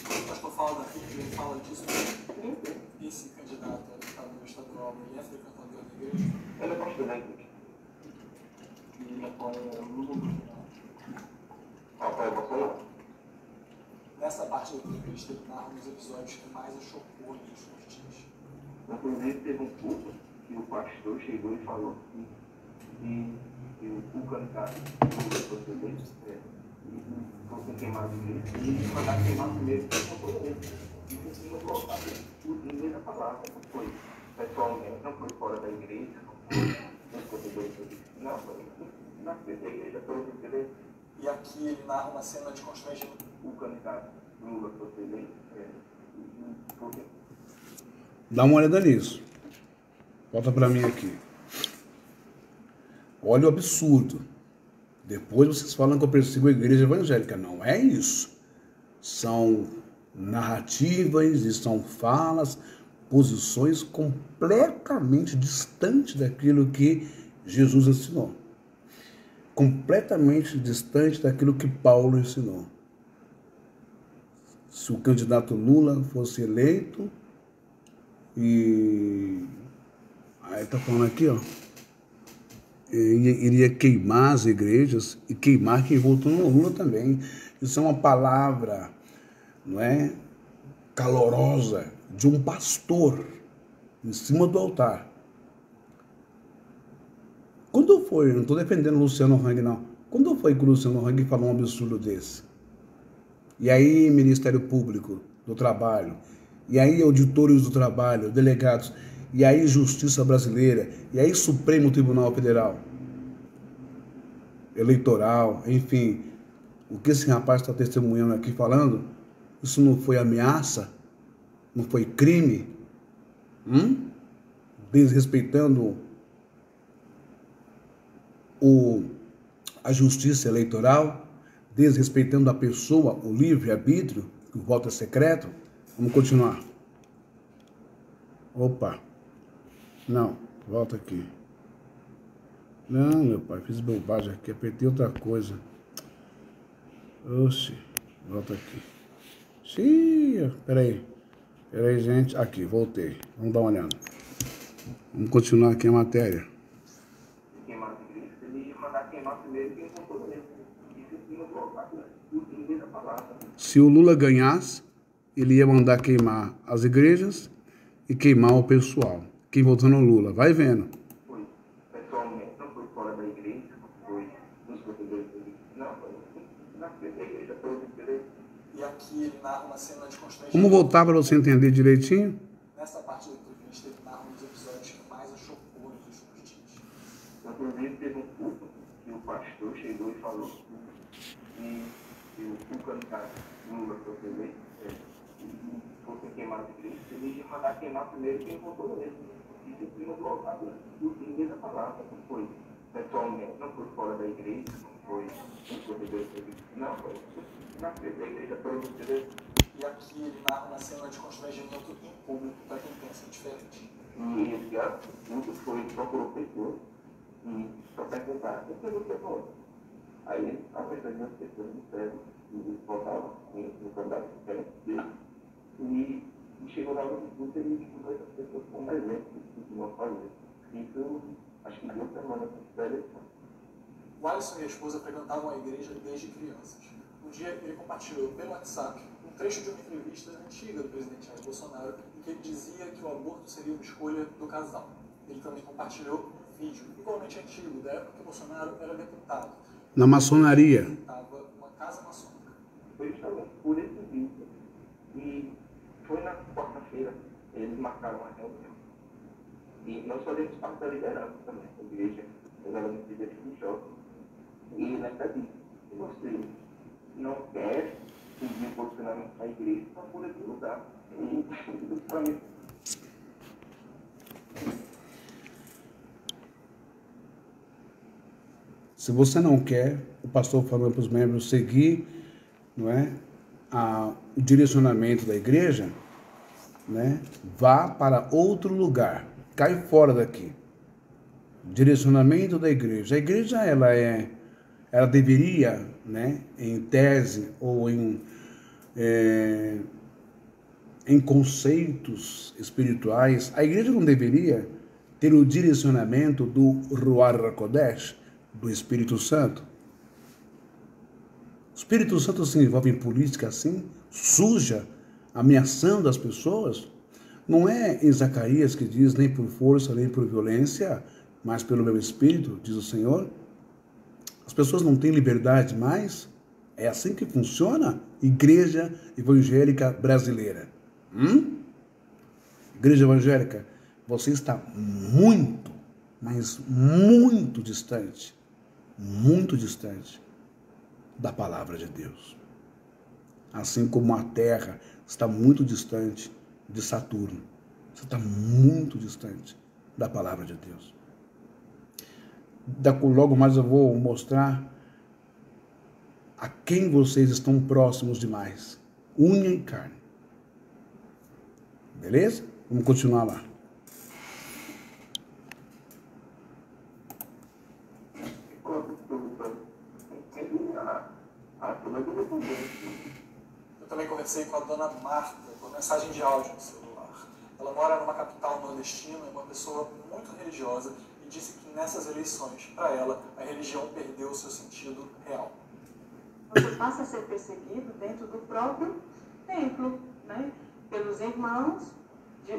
O pastor fala da Bíblia, ele fala disso. Esse candidato a deputado estadual, ele é frequentador da igreja? Ele é pastor da igreja. E apoia o Lula. Apoia Bolsonaro. Nessa parte da entrevista, ele narra um dos episódios que mais o chocou nos últimos dias. Inclusive, teve um culto que o pastor chegou e falou que o candidato do procedente fosse queimado primeiro, e mandar queimar primeiro, contra ele. E conseguiu colocar tudo em mesma palavra. Não foi pessoalmente, não foi fora da igreja, não foi nos corredores da igreja, não, foi na frente da igreja, pelo que. E aqui ele narra uma cena de constrangimento. O candidato Lula procedente, Dá uma olhada nisso. Volta para mim aqui. Olha o absurdo. Depois vocês falam que eu persigo a igreja evangélica. Não é isso. São narrativas e são falas, posições completamente distantes daquilo que Jesus ensinou. Completamente distante daquilo que Paulo ensinou. Se o candidato Lula fosse eleito, e aí está falando aqui, ó, iria queimar as igrejas e queimar quem votou no Lula também. Isso é uma palavra, não é, calorosa de um pastor em cima do altar. Quando foi, não estou defendendo o Luciano Hang, não. Quando foi que o Luciano Hang falou um absurdo desse? E aí, Ministério Público do Trabalho, e aí, auditores do trabalho, delegados, e aí, Justiça Brasileira, e aí, Supremo Tribunal Federal, Eleitoral, enfim, o que esse rapaz está testemunhando aqui falando, Isso não foi ameaça? Não foi crime? Desrespeitando a justiça eleitoral? Desrespeitando a pessoa, o livre-arbítrio, que o voto é secreto? Vamos continuar. Opa. Não, volta aqui. Não, meu pai, fiz bobagem aqui, apertei outra coisa. Oxi, volta aqui. Xiii, peraí, gente. Aqui, voltei. Vamos dar uma olhada. Vamos continuar aqui a matéria. Queimar a igreja, ele ia mandar queimar primeiro quem votou nele. Isso aqui não colocar ninguém da palavra. Se o Lula ganhasse, ele ia mandar queimar as igrejas e queimar o pessoal. Quem votou no Lula, vai vendo. Foi pessoalmente, não foi fora da igreja, foi nos proteger da igreja. Não, foi na frente da igreja, todos os direitos. E aqui ele narra uma cena de constrangimento. Vamos voltar para você entender direitinho? Nessa parte da entrevista, ele narra um dos episódios que mais o chocou nos últimos dias. Inclusive, teve um culto que o pastor chegou e falou que o candidato Lula para o eleito, se fosse queimar a igreja, ele ia mandar queimar primeiro quem votou nele. Isso aqui não colocava ninguém da palavra, não foi pessoalmente, não foi fora da igreja, não foi nos corredores da igreja, não, foi na frente da igreja, todos os direitos. E aqui ele narra uma cena de constrangimento em público para quem pensa diferente. E esse assunto foi, procurou pessoas e só perguntaram, o que você falou? Aí, a verdade das pessoas disseram que votavam no candidato dele e chegou na hora do culto e ele usou essas pessoas como exemplo do que vão fazer. Isso, acho que 2 semanas antes da eleição. O Alisson e a esposa frequentavam a igreja desde crianças. Um dia ele compartilhou pelo WhatsApp um trecho de uma entrevista antiga do presidente Jair Bolsonaro em que ele dizia que o aborto seria uma escolha do casal. Ele também compartilhou um vídeo igualmente antigo, da época que Bolsonaro era deputado. Na maçonaria. Estava uma casa maçônica. Foi justamente por esse vídeo. E foi na quarta-feira, eles marcaram uma reunião. E nós fazemos parte da liderança também, a igreja, exatamente líder religiosa. E nessa disse, se você não quer seguir o posicionamento da igreja, então por esse lugar. E para mim. Se você não quer, o pastor falou para os membros seguir, não é, o direcionamento da igreja, né, vá para outro lugar, cai fora daqui. Direcionamento da igreja. A igreja, ela deveria, né, em tese ou em conceitos espirituais, a igreja não deveria ter o direcionamento do Ruach HaKodesh, do Espírito Santo. O Espírito Santo se envolve em política assim, suja, ameaçando as pessoas. Não é em Zacarias que diz nem por força, nem por violência, mas pelo meu Espírito, diz o Senhor. As pessoas não têm liberdade mais. É assim que funciona a igreja evangélica brasileira. Igreja evangélica, você está muito, mas muito distante da palavra de Deus. Assim como a Terra está muito distante de Saturno. Você está muito distante da palavra de Deus. Logo mais eu vou mostrar a quem vocês estão próximos demais. Unha e carne. Beleza? Vamos continuar lá. Eu também conversei com a dona Marta, por mensagem de áudio no celular. Ela mora numa capital nordestina, é uma pessoa muito religiosa e disse que nessas eleições, para ela, a religião perdeu o seu sentido real. Você passa a ser perseguido dentro do próprio templo, né? Pelos irmãos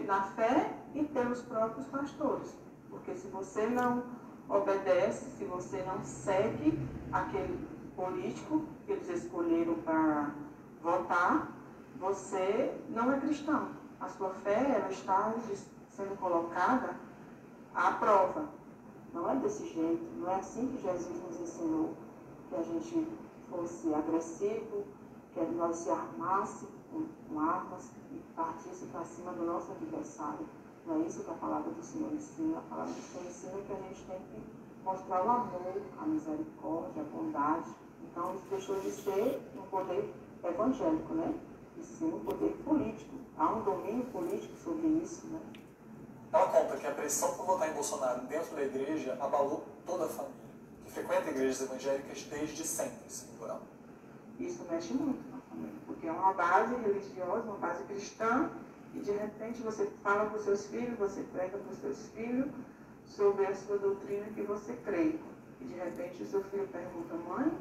na fé e pelos próprios pastores. Porque se você não obedece, se você não segue aquele político que eles escolheram para votar, você não é cristão. A sua fé, ela está sendo colocada à prova. Não é desse jeito, não é assim que Jesus nos ensinou, que a gente fosse agressivo, que nós se armasse com armas e partisse para cima do nosso adversário. Não é isso que a palavra do Senhor ensina. A palavra do Senhor ensina que a gente tem que mostrar o amor, a misericórdia, a bondade. Então, isso deixou de ser um poder evangélico, né? E sim um poder político. Há um domínio político sobre isso, né? Ela conta que a pressão por votar em Bolsonaro dentro da igreja abalou toda a família, que frequenta igrejas evangélicas desde sempre, segundo ela. Isso mexe muito na família, porque é uma base religiosa, uma base cristã, e de repente você fala para os seus filhos, você prega para os seus filhos sobre a sua doutrina que você crê. E de repente o seu filho pergunta: mãe,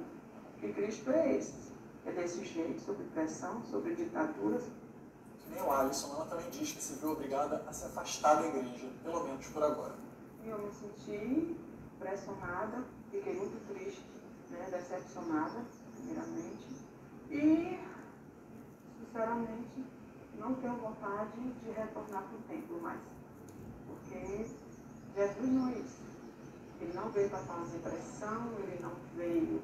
que Cristo é esse? É desse jeito, sob pressão, sobre ditaduras? Que nem o Alisson, ela também diz que se viu obrigada a se afastar da igreja, pelo menos por agora. E eu me senti pressionada, fiquei muito triste, né, decepcionada, primeiramente. E, sinceramente, não tenho vontade de retornar para o templo mais. Porque Jesus não é isso. Ele não veio para fazer pressão, ele não veio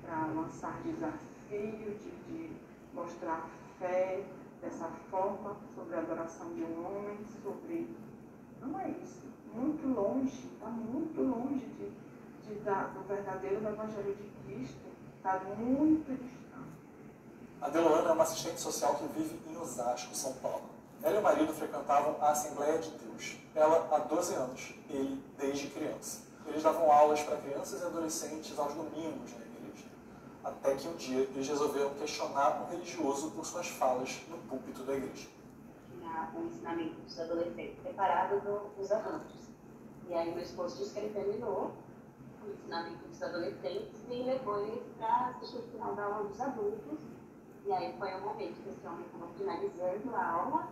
para lançar desafio de mostrar fé dessa forma sobre a adoração de um homem, sobre... Não é isso. Muito longe, está muito longe do verdadeiro evangelho de Cristo. Está muito distante. A Deloana é uma assistente social que vive em Osasco, São Paulo. Ela e o marido frequentavam a Assembleia de Deus. Ela há 12 anos, ele desde criança. Eles davam aulas para crianças e adolescentes aos domingos na igreja. Até que um dia eles resolveram questionar um religioso por suas falas no púlpito da igreja. Tinha um ensinamento dos adolescentes separado dos adultos. E aí meu esposo disse que ele terminou o ensinamento dos adolescentes e levou eles para assistir o final da aula dos adultos. E aí foi o momento que esse homem estava finalizando a aula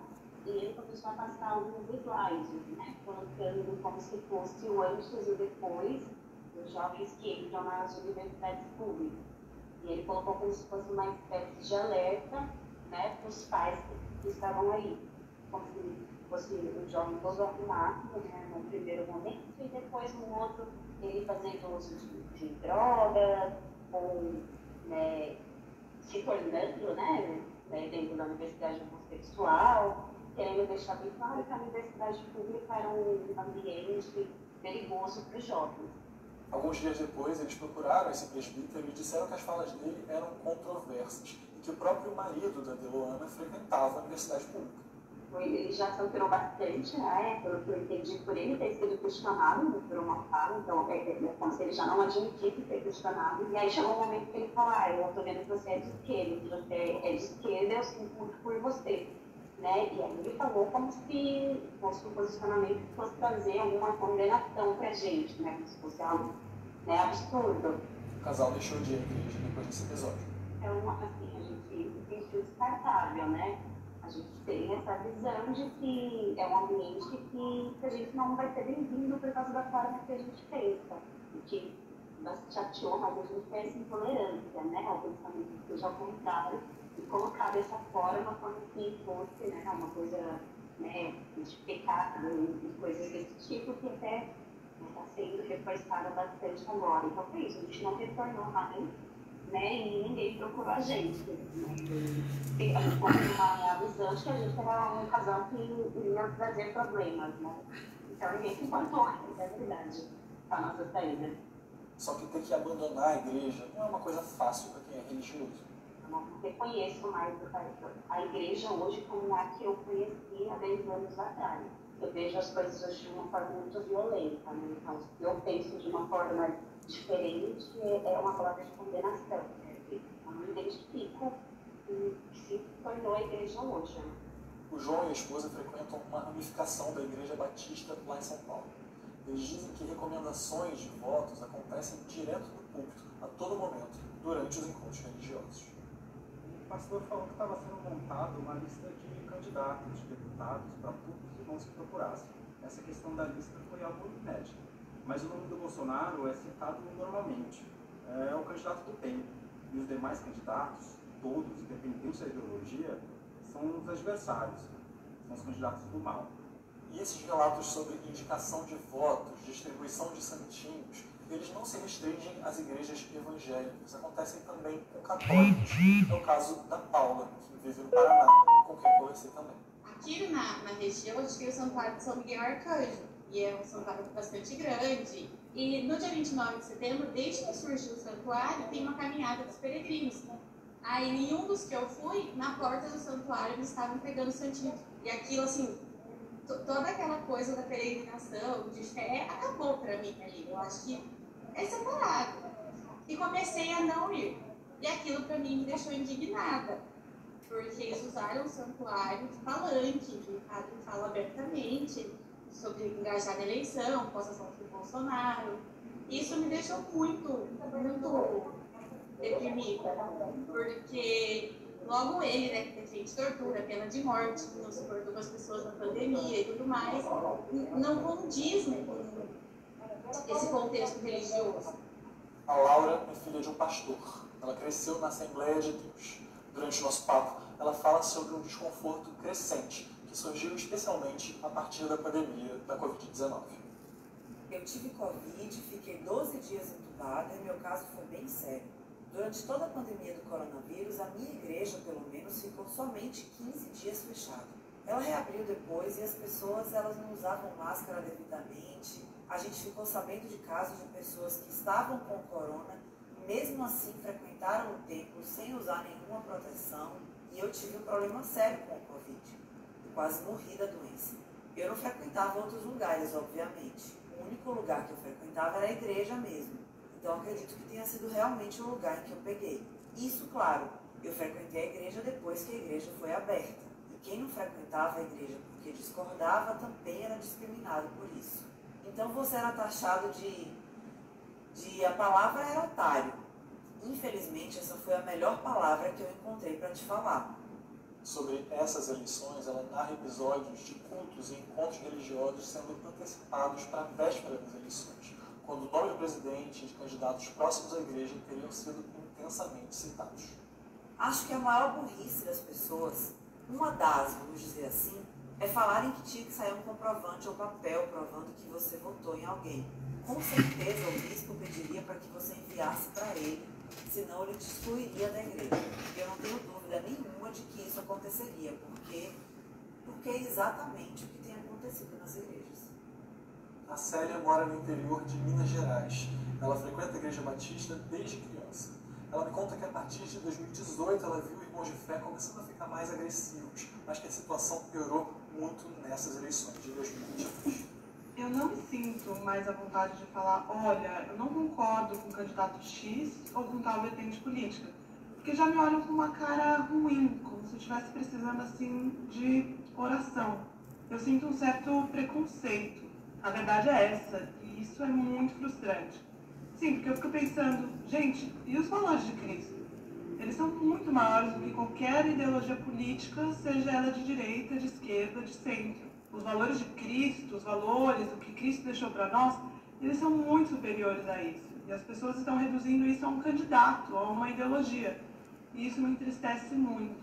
e ele começou a passar alguns slides, né? Colocando como se fosse o antes e o depois dos jovens que entram nas universidades públicas. E ele colocou como se fosse uma espécie de alerta, né, para os pais que estavam aí. Como se fosse o jovem todo arrumado, né, no primeiro momento, e depois no outro ele fazendo uso de drogas, ou, né, se tornando, né, dentro da universidade homossexual, querendo deixar bem claro que a universidade pública era um ambiente perigoso para os jovens. Alguns dias depois, eles procuraram esse presbítero e disseram que as falas dele eram controversas e que o próprio marido da Deloana frequentava a universidade pública. Ele já se alterou bastante, né, pelo que eu entendi, por ele ter sido questionado por uma fala, então é como se ele já não admitisse ter questionado. E aí chegou um momento que ele falou: eu estou vendo que você é de esquerda, se você é de esquerda, eu sinto muito por você. Né? E aí ele falou como se fosse um posicionamento que fosse trazer alguma condenação para a gente, né? Como se fosse algo, né, absurdo. O casal deixou de ir à igreja depois desse episódio. Então, assim, a gente se sentiu descartável, né? A gente tem essa visão de que é um ambiente que a gente não vai ser bem-vindo por causa da forma que a gente pensa. E que nos chateou, mas a gente tem essa intolerância, né? Ao pensamento que seja ao contrário. E colocar dessa forma como se fosse, né, uma coisa, né, de pecado e coisas desse tipo, que até está sendo reforçada bastante agora. Então foi isso, a gente não retornou mais, né, e ninguém procurou a gente. Né? A gente teve uma visão de que a gente era um casal que iria trazer problemas, né? Então ninguém se importou, é verdade, com a nossa saída. Só que ter que abandonar a igreja não é uma coisa fácil para quem é religioso. Não reconheço mais a igreja hoje como a que eu conheci há 10 anos atrás. Eu vejo as coisas hoje de uma forma muito violenta, né? Então, se eu penso de uma forma diferente, é uma palavra de condenação. Né? Eu não me identifico com que se tornou a igreja hoje. Né? O João e a esposa frequentam uma ramificação da Igreja Batista lá em São Paulo. Eles dizem que recomendações de votos acontecem direto do púlpito, a todo momento, durante os encontros religiosos. O pastor falou que estava sendo montada uma lista de candidatos, de deputados, para públicos que não se procurassem. Essa questão da lista foi algo inédito. Mas o nome do Bolsonaro é citado normalmente. É o candidato do bem. E os demais candidatos, todos, independente da ideologia, são os adversários. São os candidatos do mal. E esses relatos sobre indicação de votos, distribuição de santinhos, eles não se restringem às igrejas evangélicas, acontecem também com católicos. É o caso da Paula, que vive no Paraná, com quem eu conversei também. Aqui na região, a gente tem o Santuário de São Miguel Arcanjo, e é um santuário bastante grande. E no dia 29 de setembro, desde que surgiu o santuário, tem uma caminhada dos peregrinos. Aí, em um dos que eu fui, na porta do santuário, eles estavam pegando o santinho. E aquilo, assim, toda aquela coisa da peregrinação, de fé, acabou pra mim ali. Eu acho que é separado. E comecei a não ir. E aquilo pra mim me deixou indignada. Porque eles usaram o santuário de palanque, que o padre fala abertamente sobre engajar na eleição, postação do Bolsonaro. Isso me deixou muito deprimida, porque logo ele, né, que defende tortura, pena de morte, que não suportou as pessoas na pandemia e tudo mais, não condiz, né, com esse contexto religioso. A Laura é filha de um pastor. Ela cresceu na Assembleia de Deus. Durante o nosso papo, ela fala sobre um desconforto crescente que surgiu especialmente a partir da pandemia da Covid-19. Eu tive Covid, fiquei 12 dias entubada e meu caso foi bem sério. Durante toda a pandemia do coronavírus, a minha igreja, pelo menos, ficou somente 15 dias fechada. Ela reabriu depois e as pessoas elas não usavam máscara devidamente. A gente ficou sabendo de casos de pessoas que estavam com corona e mesmo assim frequentaram o templo sem usar nenhuma proteção. E eu tive um problema sério com o Covid. Eu quase morri da doença. Eu não frequentava outros lugares, obviamente. O único lugar que eu frequentava era a igreja mesmo. Então acredito que tenha sido realmente o lugar em que eu peguei. Isso, claro, eu frequentei a igreja depois que a igreja foi aberta. E quem não frequentava a igreja porque discordava também era discriminado por isso. Então você era taxado de a palavra era otário. Infelizmente, essa foi a melhor palavra que eu encontrei para te falar. Sobre essas eleições, ela narra episódios de cultos e encontros religiosos sendo antecipados para a véspera das eleições, quando o nome do presidente e de candidatos próximos à igreja teriam sido intensamente citados. Acho que a maior burrice das pessoas, uma das, vamos dizer assim, é falarem que tinha que sair um comprovante ou papel provando que você votou em alguém. Com certeza o bispo pediria para que você enviasse para ele, senão ele te excluiria da igreja. Eu não tenho dúvida nenhuma de que isso aconteceria, porque é exatamente o que tem acontecido nas igrejas. A Célia mora no interior de Minas Gerais. Ela frequenta a Igreja Batista desde criança. Ela me conta que a partir de 2018 ela viu irmãos de fé começando a ficar mais agressivos, mas que a situação piorou muito nessas eleições de 2022. Eu não sinto mais a vontade de falar, olha, eu não concordo com o candidato X ou com tal vertente política, porque já me olham com uma cara ruim, como se eu estivesse precisando, assim, de oração. Eu sinto um certo preconceito. A verdade é essa, e isso é muito frustrante. Sim, porque eu fico pensando, gente, e os valores de Cristo? Eles são muito maiores do que qualquer ideologia política, seja ela de direita, de esquerda, de centro. Os valores de Cristo, os valores, o que Cristo deixou para nós, eles são muito superiores a isso. E as pessoas estão reduzindo isso a um candidato, a uma ideologia. E isso me entristece muito.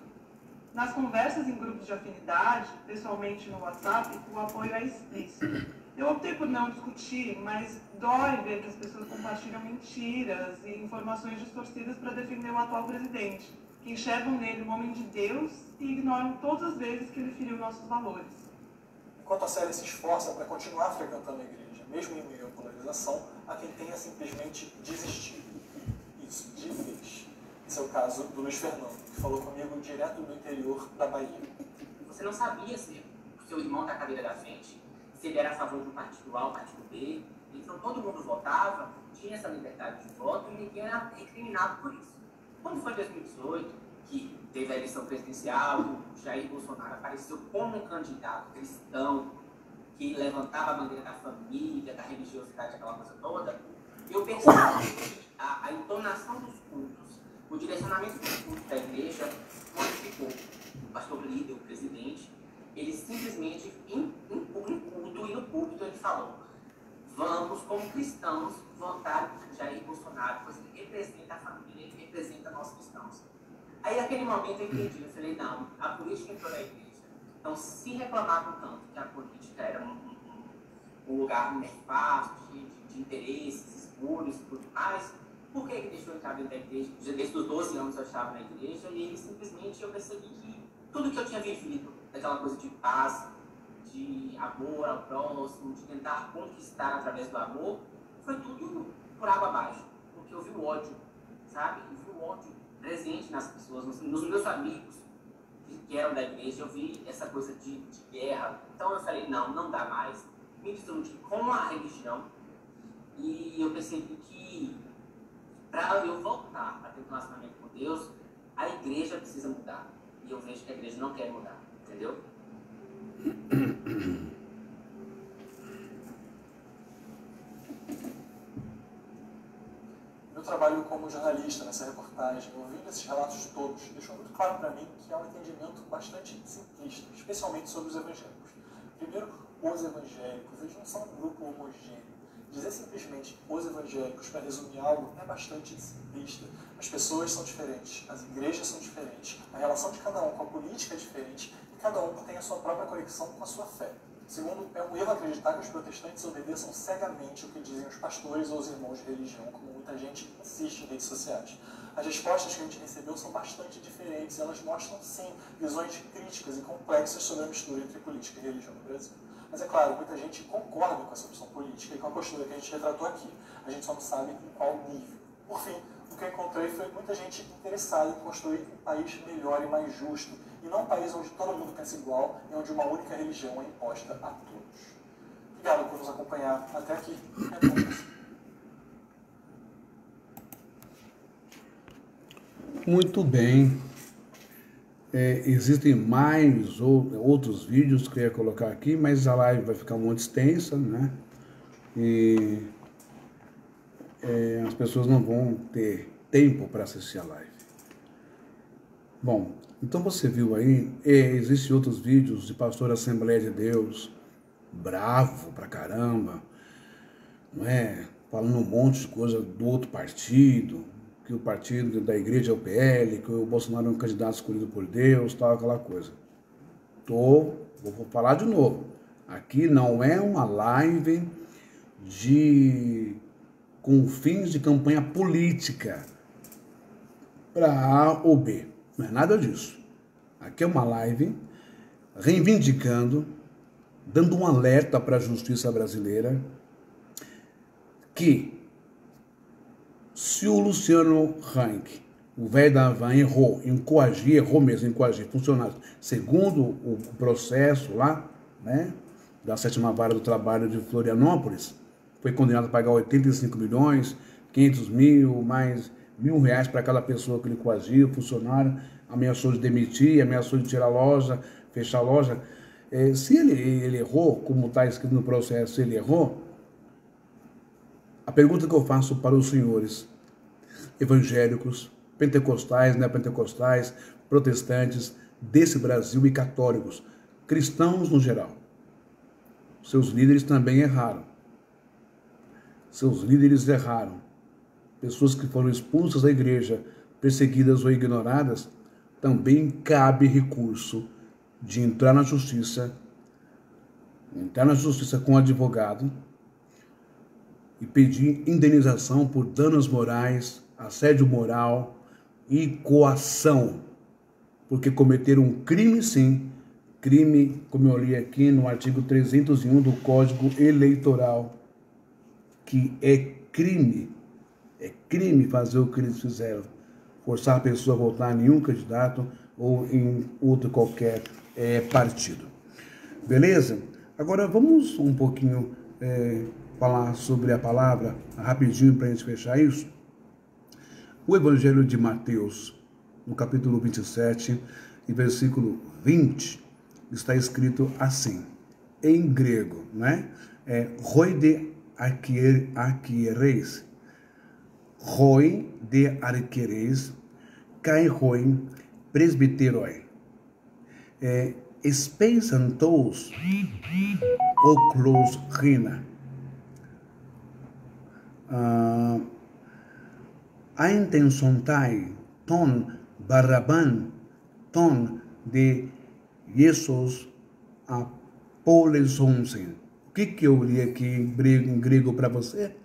Nas conversas em grupos de afinidade, pessoalmente no WhatsApp, o apoio é explícito. Eu optei por não discutir, mas dói ver que as pessoas compartilham mentiras e informações distorcidas para defender o atual presidente, que enxergam nele um homem de Deus e ignoram todas as vezes que ele feriu nossos valores. Enquanto a Célia se esforça para continuar frequentando a igreja, mesmo em meio à polarização, há quem tenha simplesmente desistido. Isso, de vez. Esse é o caso do Luiz Fernando, que falou comigo direto do interior da Bahia. Você não sabia se o seu irmão da cadeira da frente, se ele era a favor de um partido A ou partido B, então todo mundo votava, tinha essa liberdade de voto e ninguém era recriminado por isso. Quando foi em 2018, que teve a eleição presidencial, o Jair Bolsonaro apareceu como um candidato cristão que levantava a bandeira da família, da religiosidade, aquela coisa toda, eu percebi a entonação dos cultos, o direcionamento dos cultos da igreja modificou. O pastor líder, o presidente, ele simplesmente, em culto e no púlpito, ele falou: vamos, como cristãos, votar em Jair Bolsonaro, pois ele representa a família, ele representa nós cristãos. Aí, naquele momento, eu entendi, eu falei, não, a política entrou na igreja. Então, se reclamavam tanto que a política era um lugar nefasto, cheio de de interesses, escuros e tudo mais. Por que ele deixou entrar dentro da igreja? Desde os 12 anos eu estava na igreja e ele simplesmente eu percebi que tudo que eu tinha vivido, daquela coisa de paz, de amor ao próximo, de tentar conquistar através do amor, foi tudo por água abaixo. Porque eu vi o ódio, sabe? Eu vi o ódio presente nas pessoas, nos meus amigos que eram da igreja, eu vi essa coisa de guerra. Então eu falei, não dá mais. Me destruí com a religião e eu percebi que para eu voltar a ter um relacionamento com Deus, a igreja precisa mudar. E eu vejo que a igreja não quer mudar, entendeu? Meu trabalho como jornalista nessa reportagem, ouvindo esses relatos todos, deixou muito claro para mim que há um entendimento bastante simplista, especialmente sobre os evangélicos. Primeiro, os evangélicos, eles não são um grupo homogêneo. Dizer simplesmente os evangélicos para resumir algo é bastante simplista. As pessoas são diferentes, as igrejas são diferentes, a relação de cada um com a política é diferente e cada um tem a sua própria conexão com a sua fé. Segundo, é um erro acreditar que os protestantes obedeçam cegamente o que dizem os pastores ou os irmãos de religião, como muita gente insiste em redes sociais. As respostas que a gente recebeu são bastante diferentes, elas mostram, sim, visões críticas e complexas sobre a mistura entre política e religião no Brasil. Mas é claro, muita gente concorda com essa opção política e com a postura que a gente retratou aqui. A gente só não sabe em qual nível. Por fim, o que eu encontrei foi muita gente interessada em construir um país melhor e mais justo, e não um país onde todo mundo pensa igual e onde uma única religião é imposta a todos. Obrigado por nos acompanhar até aqui. Muito bem. Existem mais outros vídeos que eu ia colocar aqui, mas a live vai ficar muito extensa, né? E as pessoas não vão ter tempo para assistir a live. Bom, então você viu aí, existem outros vídeos de pastor da Assembleia de Deus, bravo pra caramba, não é? Falando um monte de coisa do outro partido, que o partido da igreja é o PL, que o Bolsonaro é um candidato escolhido por Deus, tal, aquela coisa. Vou falar de novo. Aqui não é uma live com fins de campanha política para A ou B. Não é nada disso. Aqui é uma live reivindicando, dando um alerta para a justiça brasileira que se o Luciano Hang, o velho da Havan, errou mesmo em coagir funcionários, segundo o processo lá, né, da 7ª Vara do Trabalho de Florianópolis, foi condenado a pagar 85 milhões, 500 mil, mais R$1.000 para cada pessoa que ele coagiu, funcionário, ameaçou de demitir, ameaçou de tirar a loja, fechar a loja. Se ele errou, como está escrito no processo, se ele errou, a pergunta que eu faço para os senhores evangélicos, pentecostais, neopentecostais, protestantes desse Brasil e católicos, cristãos no geral, seus líderes também erraram. Seus líderes erraram. Pessoas que foram expulsas da igreja, perseguidas ou ignoradas, também cabe recurso de entrar na justiça com o advogado e pedir indenização por danos morais, assédio moral e coação, porque cometeram um crime, sim, crime, como eu li aqui no artigo 301 do Código Eleitoral, que é crime fazer o que eles fizeram, forçar a pessoa a votar em nenhum candidato ou em outro qualquer partido. Beleza? Agora vamos um pouquinho falar sobre a palavra, rapidinho para a gente fechar isso. O Evangelho de Mateus, no capítulo 27, e versículo 20, está escrito assim, em grego, né? Roi de arquiereis, roi de arquiereis, kai roi presbiteroi. Espensantos o clos rina. A intenção tai ton baraban ton de Jesus a polesonsen. O que eu li aqui em grego para você?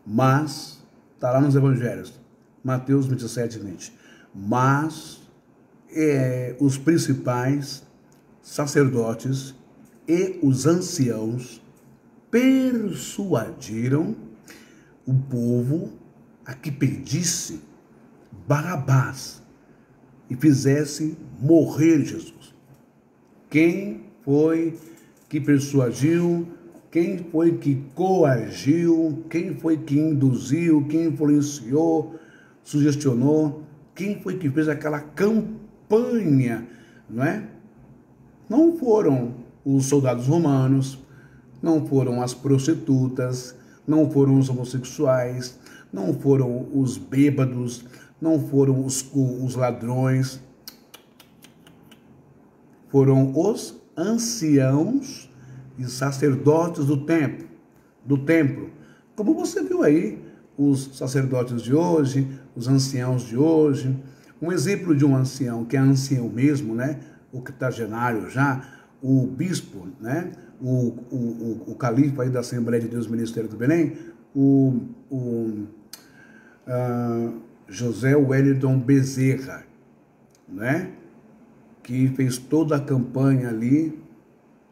Mas, está lá nos evangelhos, Mateus 27, 20. Mas os principais sacerdotes e os anciãos persuadiram o povo a que pedisse Barrabás e fizesse morrer Jesus. Quem foi que persuadiu? Quem foi que coagiu? Quem foi que induziu? Quem influenciou? Sugestionou? Quem foi que fez aquela campanha, não é? Não foram os soldados romanos, não foram as prostitutas, não foram os homossexuais, não foram os bêbados, não foram os ladrões, foram os anciãos e sacerdotes do templo. Como você viu aí, os sacerdotes de hoje, os anciãos de hoje. Um exemplo de um ancião, que é ancião mesmo, né? O octogenário já, o bispo, né? O califa aí da Assembleia de Deus Ministério do Belém, José Wellington Bezerra, né? Que fez toda a campanha ali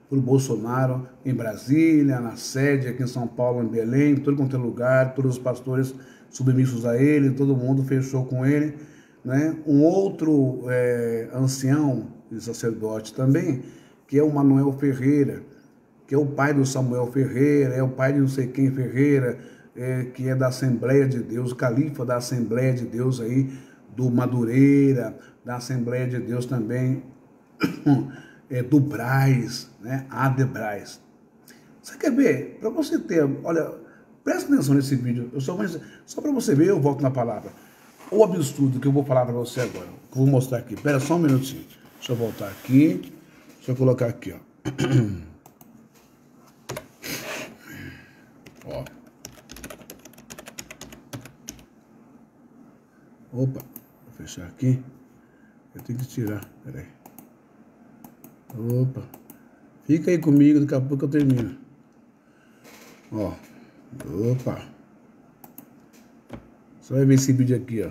para o Bolsonaro em Brasília, na sede aqui em São Paulo, em Belém, em todo quanto é lugar, todos os pastores submissos a ele, todo mundo fechou com ele, né? Um outro ancião e sacerdote também, que é o Manuel Ferreira, que é o pai do Samuel Ferreira, é o pai de não sei quem Ferreira, que é da Assembleia de Deus, o califa da Assembleia de Deus aí, do Madureira, da Assembleia de Deus também, do Braz, né? Adebraz. Você quer ver? Para você ter, olha, presta atenção nesse vídeo, só para você ver, eu volto na palavra. O absurdo que eu vou falar para você agora, que eu vou mostrar aqui. Espera só um minutinho. Deixa eu voltar aqui. Deixa eu colocar aqui, ó. Ó. Opa, vou fechar aqui. Eu tenho que tirar, peraí. Opa. Fica aí comigo, daqui a pouco eu termino. Ó. Opa. Você vai ver esse vídeo aqui, ó.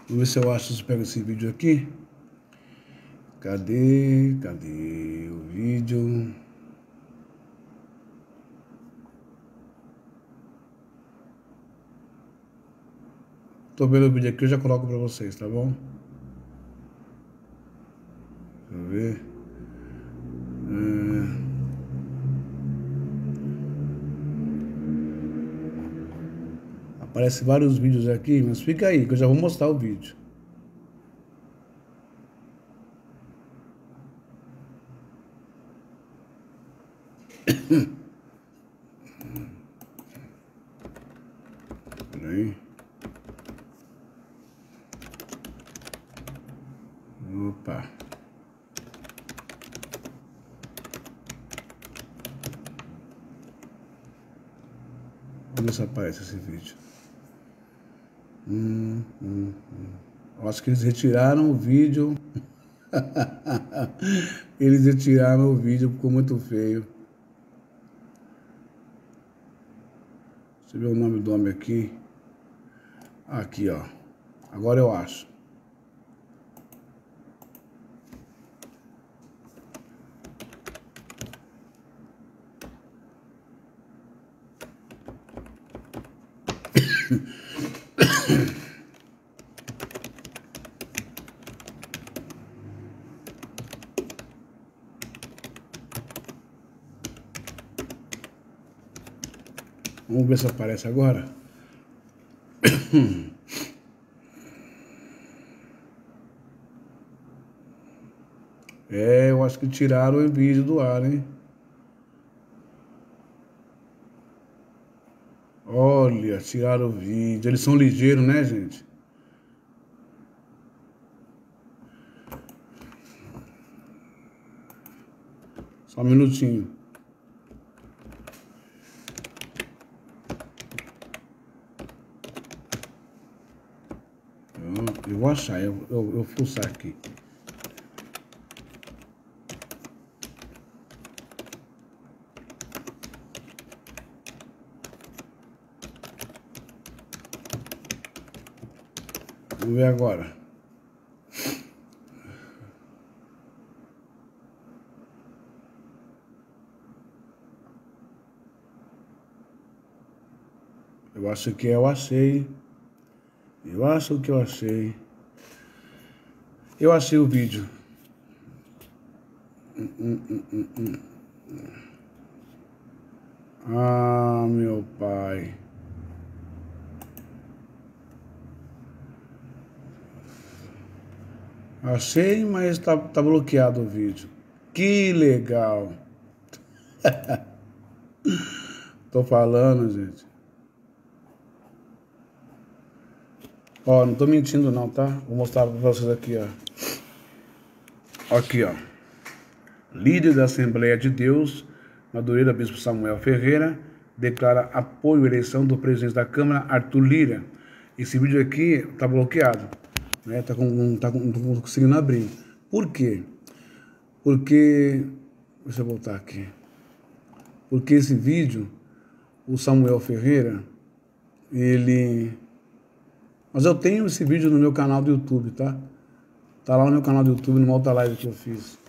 Vou ver se eu acho, se eu pego esse vídeo aqui. Cadê o vídeo? Tô vendo o vídeo aqui, eu já coloco pra vocês, tá bom? Deixa eu ver. Aparece vários vídeos aqui, mas fica aí, que eu já vou mostrar o vídeo. Peraí. Opa. Vamos ver se aparece esse vídeo. Acho que eles retiraram o vídeo. Eles retiraram o vídeo, ficou muito feio. Deixa eu ver o nome do homem aqui. Aqui, ó. Agora eu acho. Vamos ver se aparece agora. Eu acho que tiraram o vídeo do ar, hein? Olha, tiraram o vídeo. Eles são ligeiros, né, gente? Só um minutinho. Eu vou achar, eu vou fuçar aqui. Vamos ver agora. Eu acho que eu achei. Eu acho que eu achei. Eu achei o vídeo. Ah, meu pai. Achei, mas tá bloqueado o vídeo. Que legal. Tô falando, gente. Ó, não tô mentindo não, tá? Vou mostrar pra vocês aqui, ó. Aqui, ó. Líder da Assembleia de Deus, Madureira, Bispo Samuel Ferreira, declara apoio à eleição do presidente da Câmara, Arthur Lira. Esse vídeo aqui tá bloqueado, né? Não tô conseguindo abrir. Por quê? Porque... Deixa eu voltar aqui. Porque esse vídeo, o Samuel Ferreira, ele... Mas eu tenho esse vídeo no meu canal do YouTube, tá? Tá lá no meu canal do YouTube, numa outra live que eu fiz.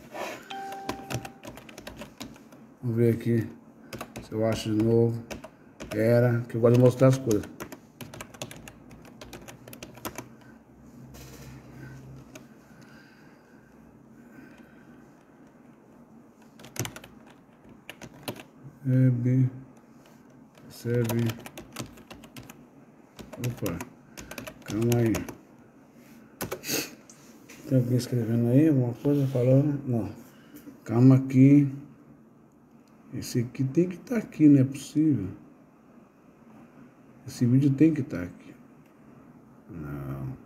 Vamos ver aqui se eu acho de novo. Era, que eu gosto de mostrar as coisas. Recebe. Opa, calma aí. Tem alguém escrevendo aí, alguma coisa falando? Não. Calma aqui. Esse aqui tem que estar aqui, não é possível. Esse vídeo tem que estar aqui. Não.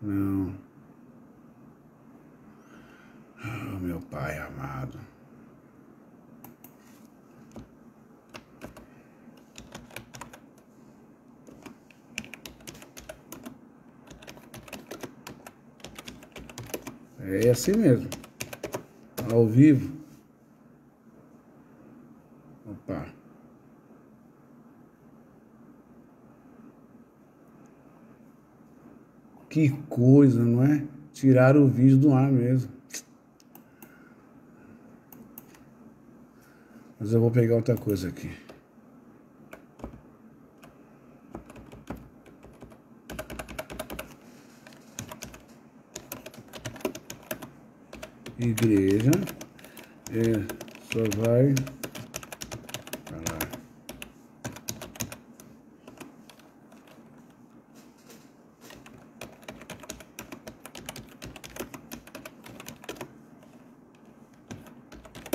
Não. Oh, meu pai amado. É assim mesmo. Ao vivo. Opa. Que coisa, não é? Tiraram o vídeo do ar mesmo. Mas eu vou pegar outra coisa aqui. Igreja, só vai falar.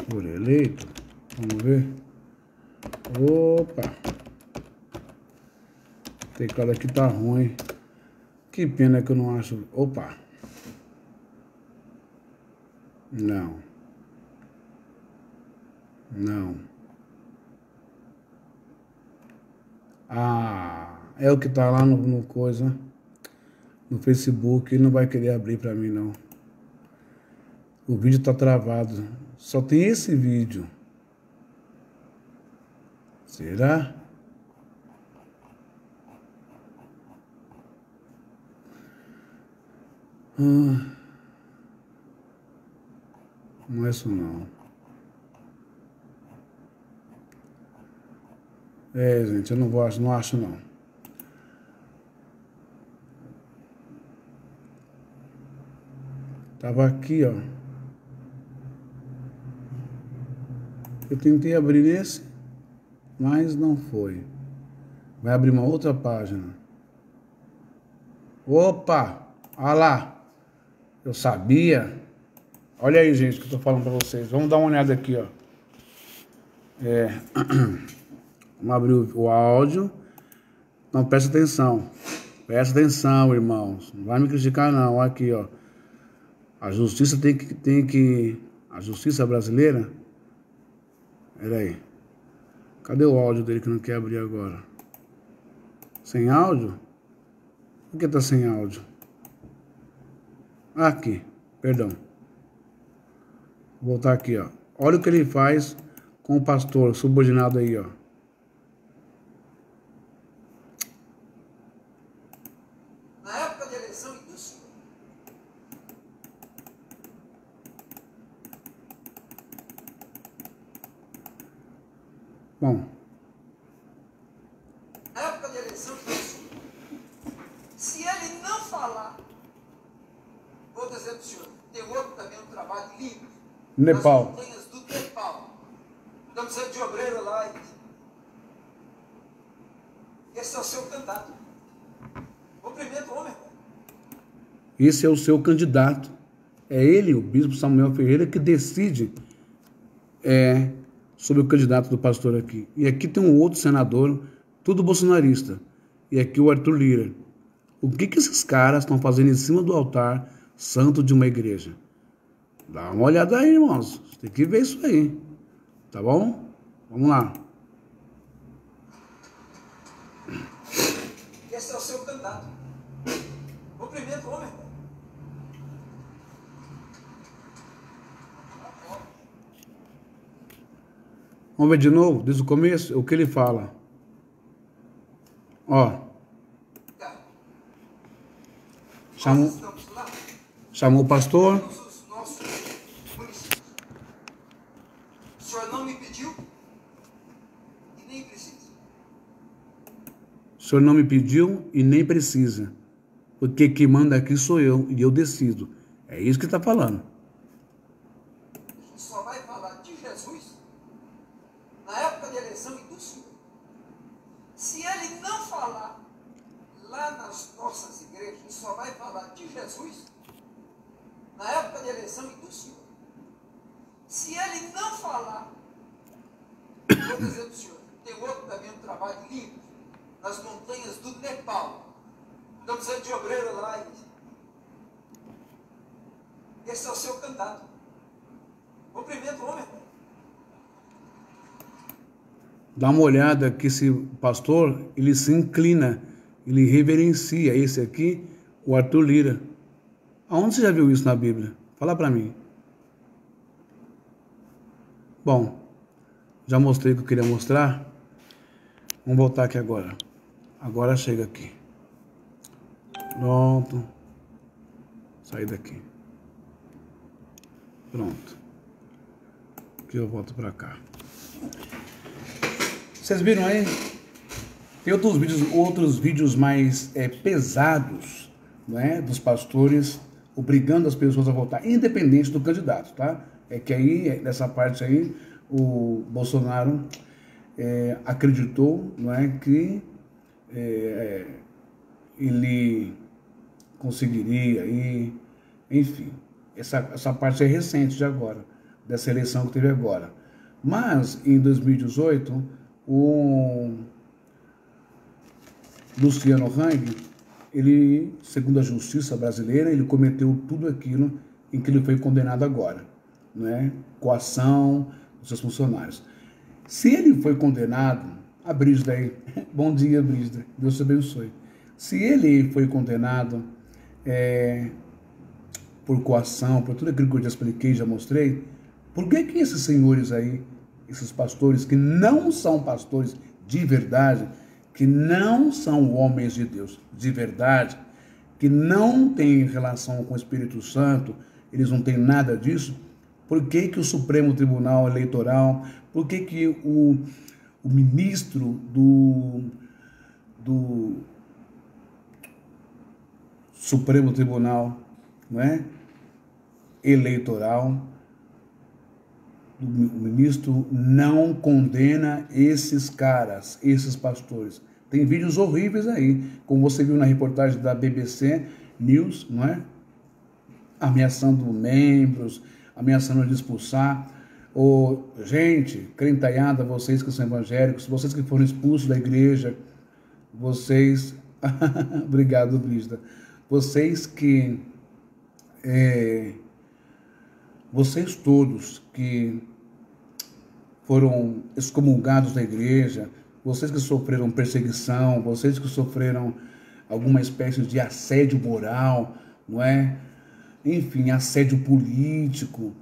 Por eleito, vamos ver. Opa, o teclado aqui tá ruim. Que pena que eu não acho. Opa. Não. Não. Ah, é o que tá lá no coisa, no Facebook. Ele não vai querer abrir pra mim, não. O vídeo tá travado. Só tem esse vídeo. Será? Não é isso não. É, gente, eu não acho não. Tava aqui, ó. Eu tentei abrir nesse, mas não foi. Vai abrir uma outra página. Opa! Olha lá. Eu sabia. Olha aí, gente, que eu tô falando pra vocês. Vamos dar uma olhada aqui, ó. Vamos abrir o áudio. Então, presta atenção. Presta atenção, irmãos. Não vai me criticar, não. Aqui, ó. A justiça a justiça brasileira. Pera aí. Cadê o áudio dele que não quer abrir agora? Sem áudio? Por que tá sem áudio? Aqui, perdão. Vou voltar aqui, ó. Olha o que ele faz com o pastor subordinado aí, ó. Na época de eleição e do senhor. Bom. Na época de eleição e do senhor. Se ele não falar, vou dizer para o senhor, tem outro também, um trabalho livre. Nepal. Nas montanhas do Nepal. Estamos precisando de obreiro lá. Esse é o seu candidato. Cumprimento o homem. Esse é o seu candidato. É ele, o bispo Samuel Ferreira, que decide sobre o candidato do pastor aqui. E aqui tem um outro senador, tudo bolsonarista. E aqui o Arthur Lira. O que esses caras estão fazendo em cima do altar santo de uma igreja? Dá uma olhada aí, irmãos. Você tem que ver isso aí. Tá bom? Vamos lá. Esse é o seu candidato. Cumprimento o homem. Vamos ver de novo, desde o começo, o que ele fala. Ó. Chamou o pastor. O senhor não me pediu e nem precisa. O senhor não me pediu e nem precisa. Porque quem manda aqui sou eu e eu decido. É isso que está falando. Só vai falar de Jesus na época de eleição e do senhor. Se ele não falar lá nas nossas igrejas, só vai falar de Jesus na época de eleição e do senhor. Se ele não falar, vou dizer para o senhor, tem outro também, um trabalho livre, nas montanhas do Nepal. Estamos precisando de obreiro lá. Esse é o seu candidato. Cumprimento o homem. Dá uma olhada que esse pastor, ele se inclina, ele reverencia esse aqui, o Arthur Lira. Aonde você já viu isso na Bíblia? Fala para mim. Bom, já mostrei o que eu queria mostrar. Vamos voltar aqui agora. Agora chega aqui. Pronto. Sair daqui. Pronto. Aqui eu volto para cá. Vocês viram aí? Tem outros vídeos mais pesados, não é? Dos pastores obrigando as pessoas a votar, independente do candidato, tá? É que aí, nessa parte aí, o Bolsonaro acreditou, não é, que ele conseguiria, enfim, essa parte é recente de agora, dessa eleição que teve agora. Mas, em 2018, o Luciano Hang, ele, segundo a justiça brasileira, ele cometeu tudo aquilo em que ele foi condenado agora, né? Coação dos seus funcionários. Se ele foi condenado, a Brígida aí, bom dia, Brígida, Deus te abençoe. Se ele foi condenado por coação, por tudo aquilo que eu já expliquei, já mostrei, por que esses senhores aí, esses pastores que não são pastores de verdade, que não são homens de Deus de verdade, que não têm relação com o Espírito Santo, eles não têm nada disso, por que o Supremo Tribunal Eleitoral, por que o ministro do Supremo Tribunal, não é? Eleitoral, o ministro não condena esses caras, esses pastores? Tem vídeos horríveis aí, como você viu na reportagem da BBC News, não é? Ameaçando membros, ameaçando de expulsar. Gente, crentaiada, vocês que são evangélicos, vocês que foram expulsos da igreja, vocês... Obrigado, Brígida. Vocês que vocês todos que foram excomungados da igreja, vocês que sofreram perseguição, vocês que sofreram alguma espécie de assédio moral, não é? Enfim, assédio político,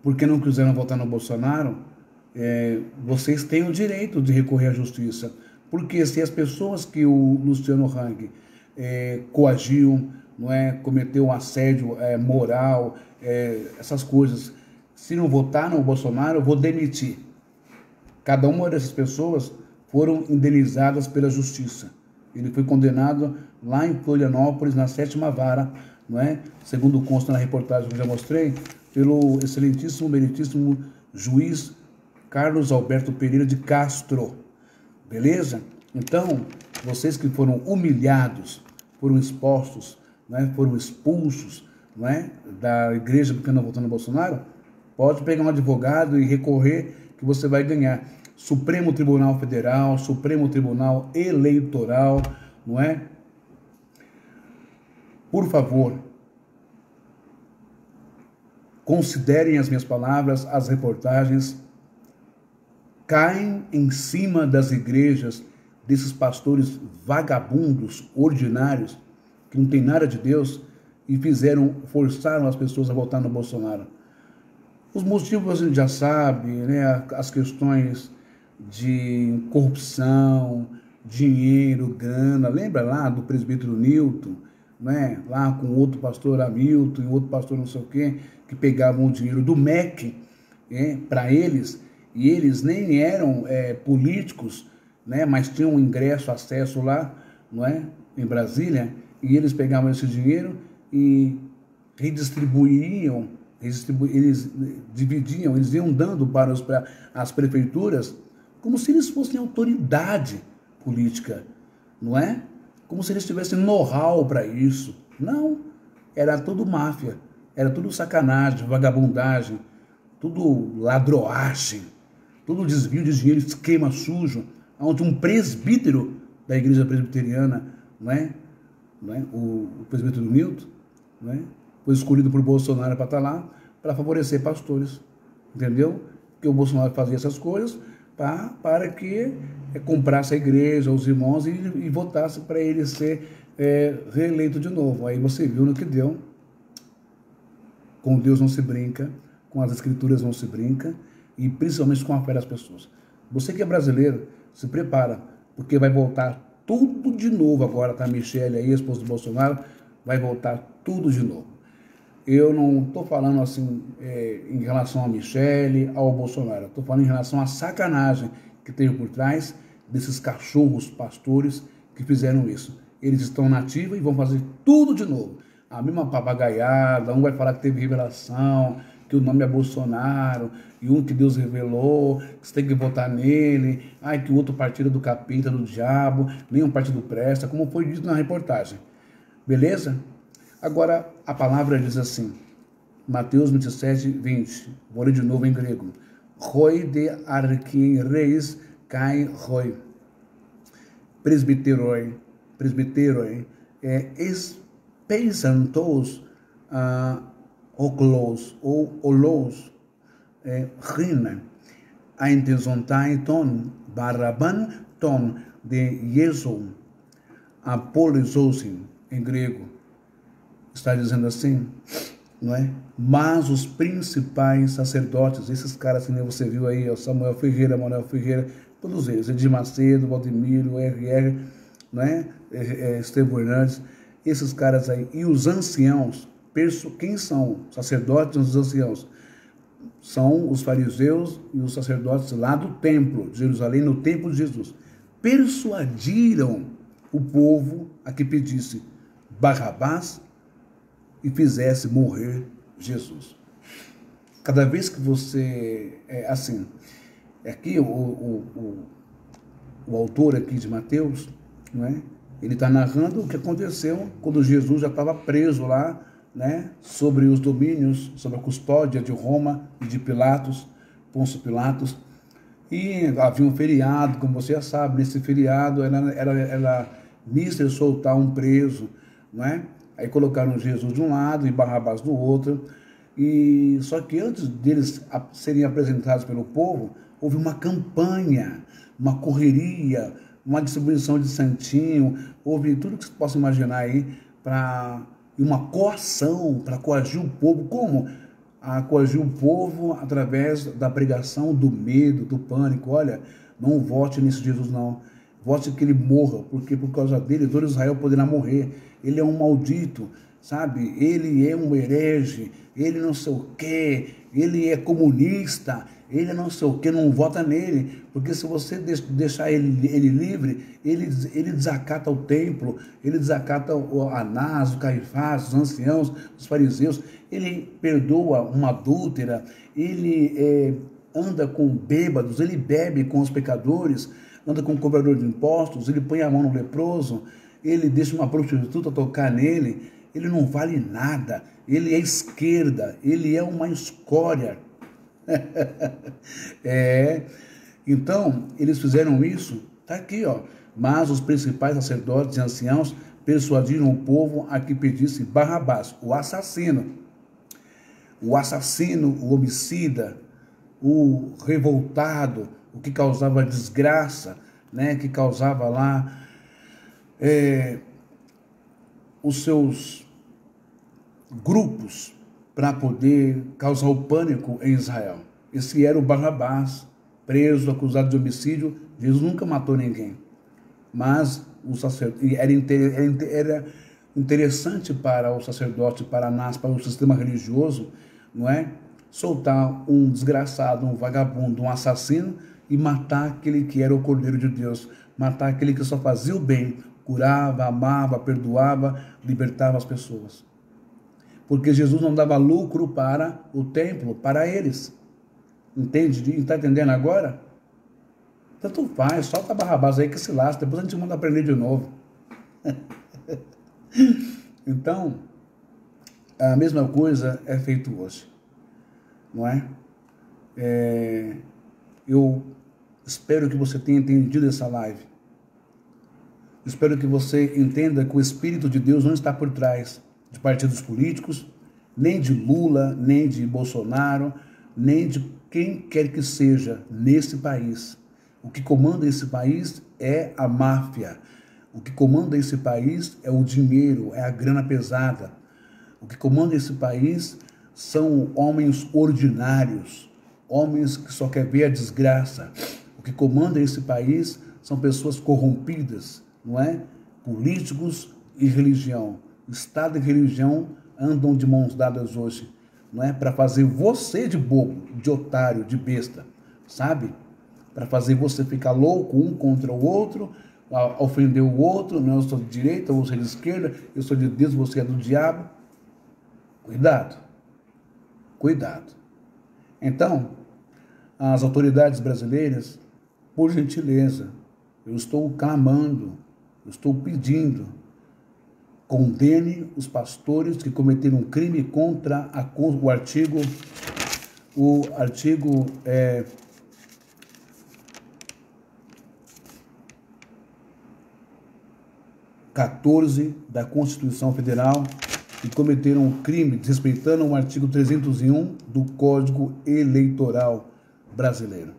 porque não quiseram votar no Bolsonaro, vocês têm o direito de recorrer à justiça. Porque se as pessoas que o Luciano Hang coagiu, não é, cometeu assédio moral, essas coisas, se não votar no Bolsonaro, eu vou demitir. Cada uma dessas pessoas foram indenizadas pela justiça. Ele foi condenado lá em Florianópolis, na 7ª Vara, não é? Segundo consta na reportagem que eu já mostrei, pelo excelentíssimo, meritíssimo juiz Carlos Alberto Pereira de Castro. Beleza? Então, vocês que foram humilhados, foram expostos, né, foram expulsos, né, da igreja porque não votou no Bolsonaro, pode pegar um advogado e recorrer que você vai ganhar. Supremo Tribunal Federal, Supremo Tribunal Eleitoral, não é? Por favor, considerem as minhas palavras, as reportagens, caem em cima das igrejas desses pastores vagabundos, ordinários, que não tem nada de Deus, e forçaram as pessoas a votar no Bolsonaro. Os motivos a gente já sabe, né? As questões de corrupção, dinheiro, grana. Lembra lá do presbítero Newton, né? Lá com outro pastor Hamilton e outro pastor não sei o quê, que pegavam o dinheiro do MEC para eles, e eles nem eram políticos, né? Mas tinham ingresso, acesso lá, não é? Em Brasília, e eles pegavam esse dinheiro e redistribuíam, eles dividiam, eles iam dando para as prefeituras como se eles fossem autoridade política, não é? Como se eles tivessem know-how para isso. Não, era tudo máfia, era tudo sacanagem, vagabundagem, tudo ladroagem, tudo desvio de dinheiro, esquema sujo, onde um presbítero da igreja presbiteriana, não é? O presbítero Newton, não é? Foi escolhido por Bolsonaro para estar lá, para favorecer pastores, entendeu? Que o Bolsonaro fazia essas coisas para que comprasse a igreja, os irmãos, e votasse para ele ser reeleito de novo. Aí você viu no que deu. Com Deus não se brinca, com as escrituras não se brinca, e principalmente com a fé das pessoas. Você que é brasileiro, se prepara, porque vai voltar tudo de novo agora, tá? Michele aí, esposa do Bolsonaro, vai voltar tudo de novo. Eu não estou falando assim em relação a Michele, ao Bolsonaro. Estou falando em relação à sacanagem que teve por trás desses cachorros pastores que fizeram isso. Eles estão na ativa e vão fazer tudo de novo. A mesma papagaiada, um vai falar que teve revelação, que o nome é Bolsonaro, e um que Deus revelou, que você tem que votar nele, que o outro partido é do capeta, do diabo, nenhum partido presta, como foi dito na reportagem. Beleza? Agora, a palavra diz assim, Mateus 27, 20, vou ler de novo em grego. Roi de arquireis kai roi. Presbiteroi, espeisantos oklos, ou olos, rina, a intenzontai ton, baraban ton de Jesu, apolizosin, em grego. Está dizendo assim, não é? Mas os principais sacerdotes, esses caras que nem você viu aí, Samuel Ferreira, Manuel Ferreira, todos eles, Edir Macedo, Valdemiro, R.R., não é? Estevão Hernandes, esses caras aí, e os anciãos, quem são? Sacerdotes e os anciãos? São os fariseus e os sacerdotes lá do templo de Jerusalém, no templo de Jesus. Persuadiram o povo a que pedisse Barrabás e fizesse morrer Jesus. Cada vez que você aqui o autor aqui de Mateus, não é? Ele está narrando o que aconteceu quando Jesus já estava preso lá, né? Sobre os domínios, sobre a custódia de Roma e de Pilatos, Pôncio Pilatos, e havia um feriado, como você já sabe, nesse feriado era mister soltar um preso, não é? Aí colocaram Jesus de um lado e Barrabás do outro, E só que antes deles serem apresentados pelo povo, houve uma campanha, uma correria, uma distribuição de santinho, houve tudo que você possa imaginar aí, e uma coação para coagir o povo. Como? Coagir o povo através da pregação do medo, do pânico. Olha, não vote nesse Jesus não, vote que ele morra, porque por causa dele todo Israel poderá morrer. Ele é um maldito, sabe? Ele é um herege, ele não sei o quê, ele é comunista, ele não sei o quê, não vota nele, porque se você deixar ele livre, ele desacata o templo, ele desacata o Anás, o Caifás, os anciãos, os fariseus, ele perdoa uma adúltera, ele anda com bêbados, ele bebe com os pecadores, anda com o cobrador de impostos, ele põe a mão no leproso, ele deixa uma prostituta tocar nele, ele não vale nada, ele é esquerda, ele é uma escória. Então, eles fizeram isso, está aqui, ó. Mas os principais sacerdotes e anciãos persuadiram o povo a que pedisse Barrabás, o assassino, o homicida, o revoltado, o que causava desgraça, né, que causava lá os seus grupos para poder causar o pânico em Israel. Esse era o Barrabás, preso, acusado de homicídio. Jesus nunca matou ninguém, mas o sacerdote, era interessante para o sacerdote, para o sistema religioso, não é? Soltar um desgraçado, um vagabundo, um assassino e matar aquele que era o Cordeiro de Deus, matar aquele que só fazia o bem, curava, amava, perdoava, libertava as pessoas. Porque Jesus não dava lucro para o templo, para eles. Entende? Está entendendo agora? Tanto faz, solta Barrabás aí que se lasca, depois a gente manda aprender de novo. Então, a mesma coisa é feito hoje, não é? Eu espero que você tenha entendido essa live. Espero que você entenda que o Espírito de Deus não está por trás de partidos políticos, nem de Lula, nem de Bolsonaro, nem de quem quer que seja nesse país. O que comanda esse país é a máfia. O que comanda esse país é o dinheiro, é a grana pesada. O que comanda esse país são homens ordinários, homens que só querem ver a desgraça. O que comanda esse país são pessoas corrompidas, não é? Políticos e religião. Estado e religião andam de mãos dadas hoje, não é? Para fazer você de bobo, de otário, de besta, sabe? Para fazer você ficar louco um contra o outro, ofender o outro, não, eu sou de direita, você é de esquerda, eu sou de Deus, você é do diabo. Cuidado, cuidado. Então, as autoridades brasileiras, por gentileza, eu estou clamando, eu estou pedindo, condene os pastores que cometeram crime contra o artigo 14 da Constituição Federal, que cometeram um crime desrespeitando o artigo 301 do Código Eleitoral Brasileiro.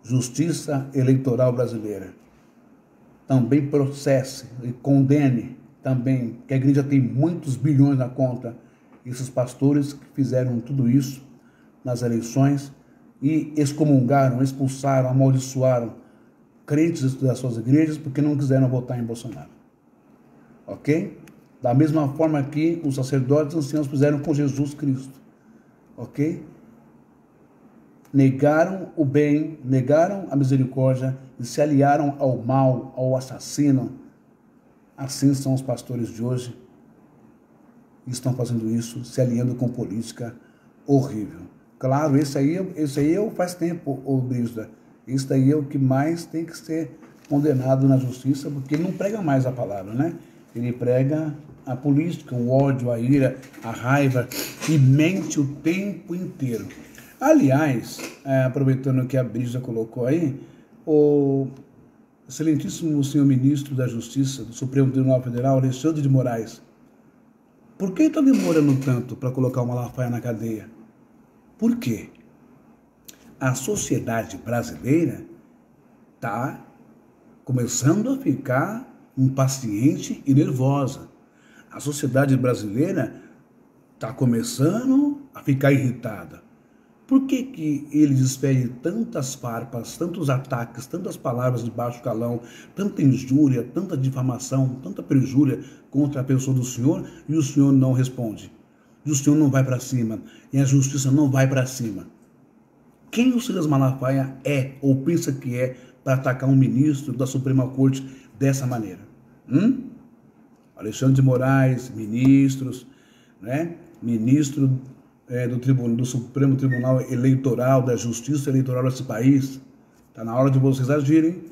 Justiça Eleitoral Brasileira. Também processe e condene também, que a igreja tem muitos bilhões na conta, esses pastores que fizeram tudo isso nas eleições e excomungaram, expulsaram, amaldiçoaram crentes das suas igrejas porque não quiseram votar em Bolsonaro. Ok? Da mesma forma que os sacerdotes anciãos fizeram com Jesus Cristo. Ok? Negaram o bem, negaram a misericórdia e se aliaram ao mal, ao assassino. Assim são os pastores de hoje. Estão fazendo isso, se aliando com política horrível. Claro, esse aí faz tempo, ô Brígida. Esse daí é o que mais tem que ser condenado na justiça, porque ele não prega mais a palavra, né? Ele prega a política, o ódio, a ira, a raiva, e mente o tempo inteiro. Aliás, aproveitando que a Brígida colocou aí, o excelentíssimo senhor ministro da Justiça do Supremo Tribunal Federal, Alexandre de Moraes, Por que está demorando tanto para colocar o Malafaia na cadeia? Por quê? A sociedade brasileira está começando a ficar impaciente e nervosa. A sociedade brasileira está começando a ficar irritada. Por que que eles esperem tantas farpas, tantos ataques, tantas palavras de baixo calão, tanta injúria, tanta difamação, tanta perjúria contra a pessoa do senhor e o senhor não responde? E o senhor não vai para cima, e a justiça não vai para cima. Quem o Silas Malafaia é, ou pensa que é, para atacar um ministro da Suprema Corte dessa maneira? Alexandre de Moraes, ministros, né? Ministro do Supremo Tribunal Eleitoral, da Justiça Eleitoral desse país. Está na hora de vocês agirem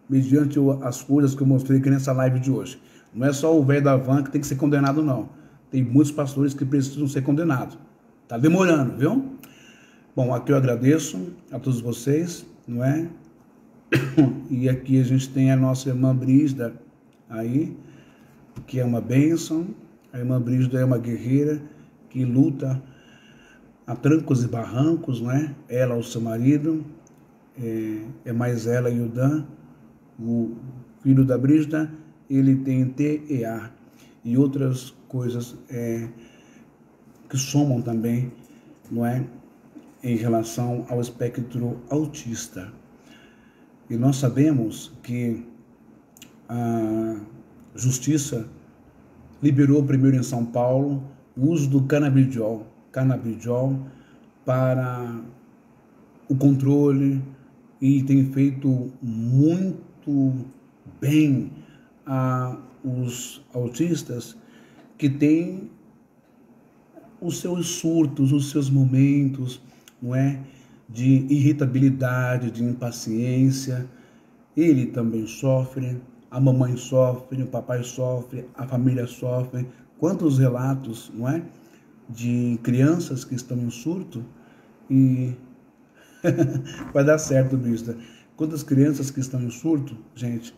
mediante as coisas que eu mostrei aqui nessa live de hoje. Não é só o velho da van que tem que ser condenado, não. Tem muitos pastores que precisam ser condenados. Está demorando, viu? Bom, aqui eu agradeço a todos vocês, não é? E aqui a gente tem a nossa irmã Brígida aí, que é uma bênção. A irmã Brígida é uma guerreira que luta a trancos e barrancos, não é? Ela, o seu marido, é mais ela e o Dan, o filho da Brígida, ele tem TEA e outras coisas que somam também, não é? Em relação ao espectro autista. E nós sabemos que a Justiça liberou primeiro em São Paulo o uso do canabidiol para o controle e tem feito muito bem aos autistas que têm os seus surtos, os seus momentos, não é, de irritabilidade, de impaciência. Ele também sofre, a mamãe sofre, o papai sofre, a família sofre. Quantos relatos, não é, de crianças que estão em surto e vai dar certo, Brígida. Quantas crianças que estão em surto, gente,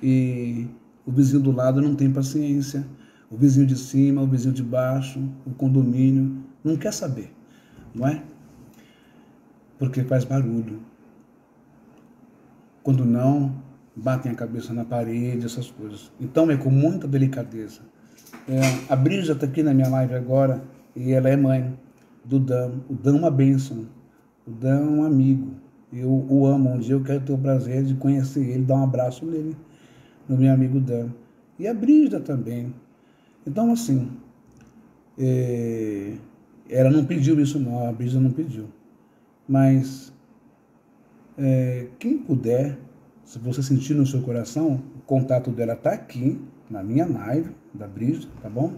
e o vizinho do lado não tem paciência, o vizinho de cima, o vizinho de baixo, o condomínio, não quer saber, não é? Porque faz barulho. Quando não, batem a cabeça na parede, essas coisas. Então é com muita delicadeza. A Brígida está aqui na minha live agora e ela é mãe do Dan. O Dan é uma bênção. O Dan é um amigo. Eu o amo. Um dia eu quero ter o prazer de conhecer ele, dar um abraço nele, no meu amigo Dan. E a Brígida também. Então, assim, ela não pediu isso não, a Brígida não pediu. Mas quem puder, se você sentir no seu coração, o contato dela está aqui, na minha live, da Brígida, tá bom?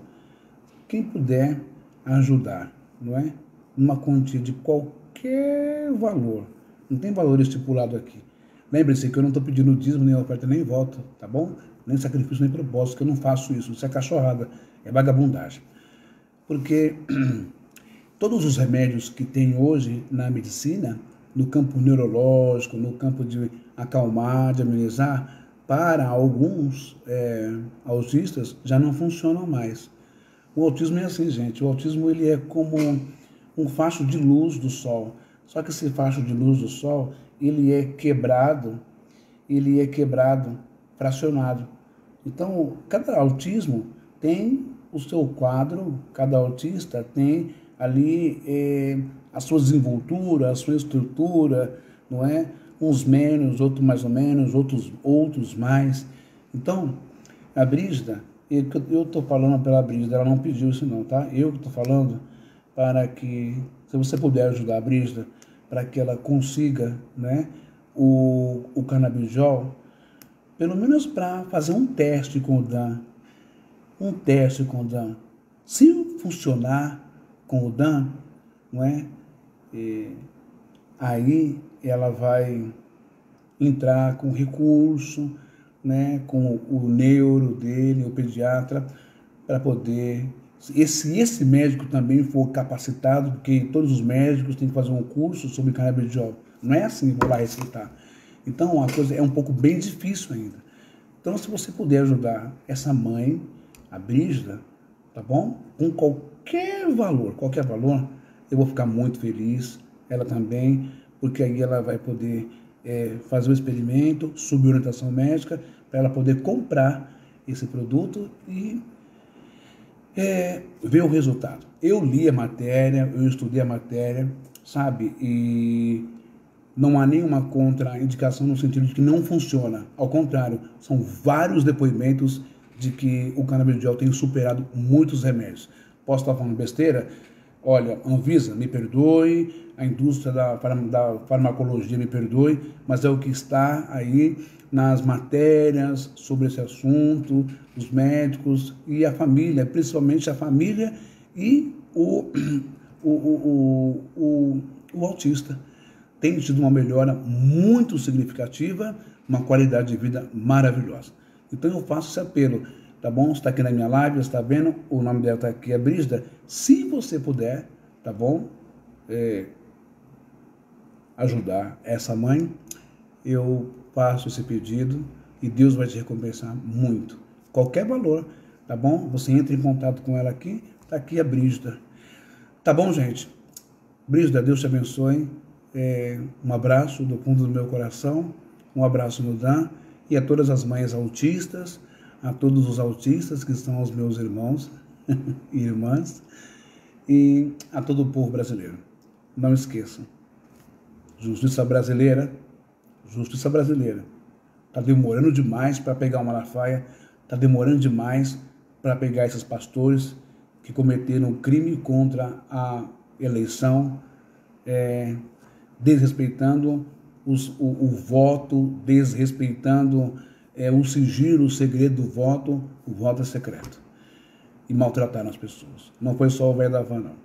Quem puder ajudar, não é? Numa quantia de qualquer valor. Não tem valor estipulado aqui. Lembre-se que eu não estou pedindo dízimo, nem oferta, nem voto, tá bom? Nem sacrifício, nem propósito, que eu não faço isso. Isso é cachorrada, é vagabundagem. Porque todos os remédios que tem hoje na medicina, no campo neurológico, no campo de acalmar, de amenizar, para alguns autistas já não funcionam mais. O autismo é assim, gente. O autismo ele é como um facho de luz do sol. Só que esse facho de luz do sol, ele é quebrado, fracionado. Então, cada autismo tem o seu quadro, cada autista tem ali a sua desenvoltura, a sua estrutura, não é? Uns menos, outros mais ou menos, outros mais. Então, a Brígida, eu estou falando pela Brígida, ela não pediu isso não, tá? Eu que estou falando para que, se você puder ajudar a Brígida, para que ela consiga, né, o canabidiol, pelo menos para fazer um teste com o Dan. Se funcionar com o Dan, não é? Aí ela vai entrar com recurso, né, com o neuro dele, o pediatra, para poder... Se esse médico também for capacitado, porque todos os médicos têm que fazer um curso sobre canabidiol. Não é assim, vou lá receitar. Então, a coisa é um pouco bem difícil ainda. Então, se você puder ajudar essa mãe, a Brígida, tá bom? Com qualquer valor, eu vou ficar muito feliz, ela também, porque aí ela vai poder fazer o experimento, sob orientação médica, para ela poder comprar esse produto e ver o resultado. Eu li a matéria, eu estudei a matéria, sabe? E não há nenhuma contraindicação no sentido de que não funciona. Ao contrário, são vários depoimentos de que o canabidiol tem superado muitos remédios. Posso estar falando besteira? Olha, Anvisa, me perdoe, a indústria da farmacologia me perdoe, mas é o que está aí nas matérias sobre esse assunto, os médicos e a família, principalmente a família e o autista. Tem tido uma melhora muito significativa, uma qualidade de vida maravilhosa. Então eu faço esse apelo, tá bom? Você está aqui na minha live, você está vendo, o nome dela está aqui, é Brígida. Se você puder, tá bom? Ajudar essa mãe, eu faço esse pedido e Deus vai te recompensar muito. Qualquer valor, tá bom? Você entra em contato com ela aqui, tá aqui a Brígida. Tá bom, gente? Brígida, Deus te abençoe. Um abraço do fundo do meu coração, um abraço no Dan e a todas as mães autistas, a todos os autistas que são os meus irmãos e irmãs e a todo o povo brasileiro. Não esqueçam, justiça brasileira está demorando demais para pegar o Malafaia, está demorando demais para pegar esses pastores que cometeram crime contra a eleição, desrespeitando o voto, desrespeitando o sigilo, o segredo do voto. O voto é secreto. E maltrataram as pessoas. Não foi só o velho da van, não.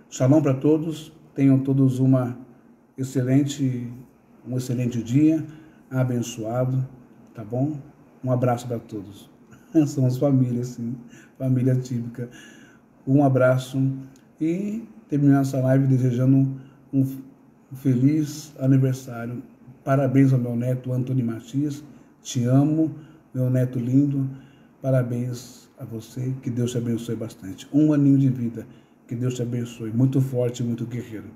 Shalom para todos. Tenham todos um excelente dia, abençoado, tá bom? Um abraço para todos. Somos família, sim. Família típica. Um abraço e terminar essa live desejando um feliz aniversário. Parabéns ao meu neto Antônio Matias. Te amo, meu neto lindo. Parabéns a você. Que Deus te abençoe bastante. Um aninho de vida. Que Deus te abençoe. Muito forte, muito guerreiro.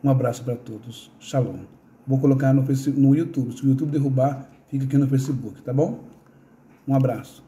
Um abraço para todos. Shalom. Vou colocar no YouTube. Se o YouTube derrubar, fica aqui no Facebook, tá bom? Um abraço.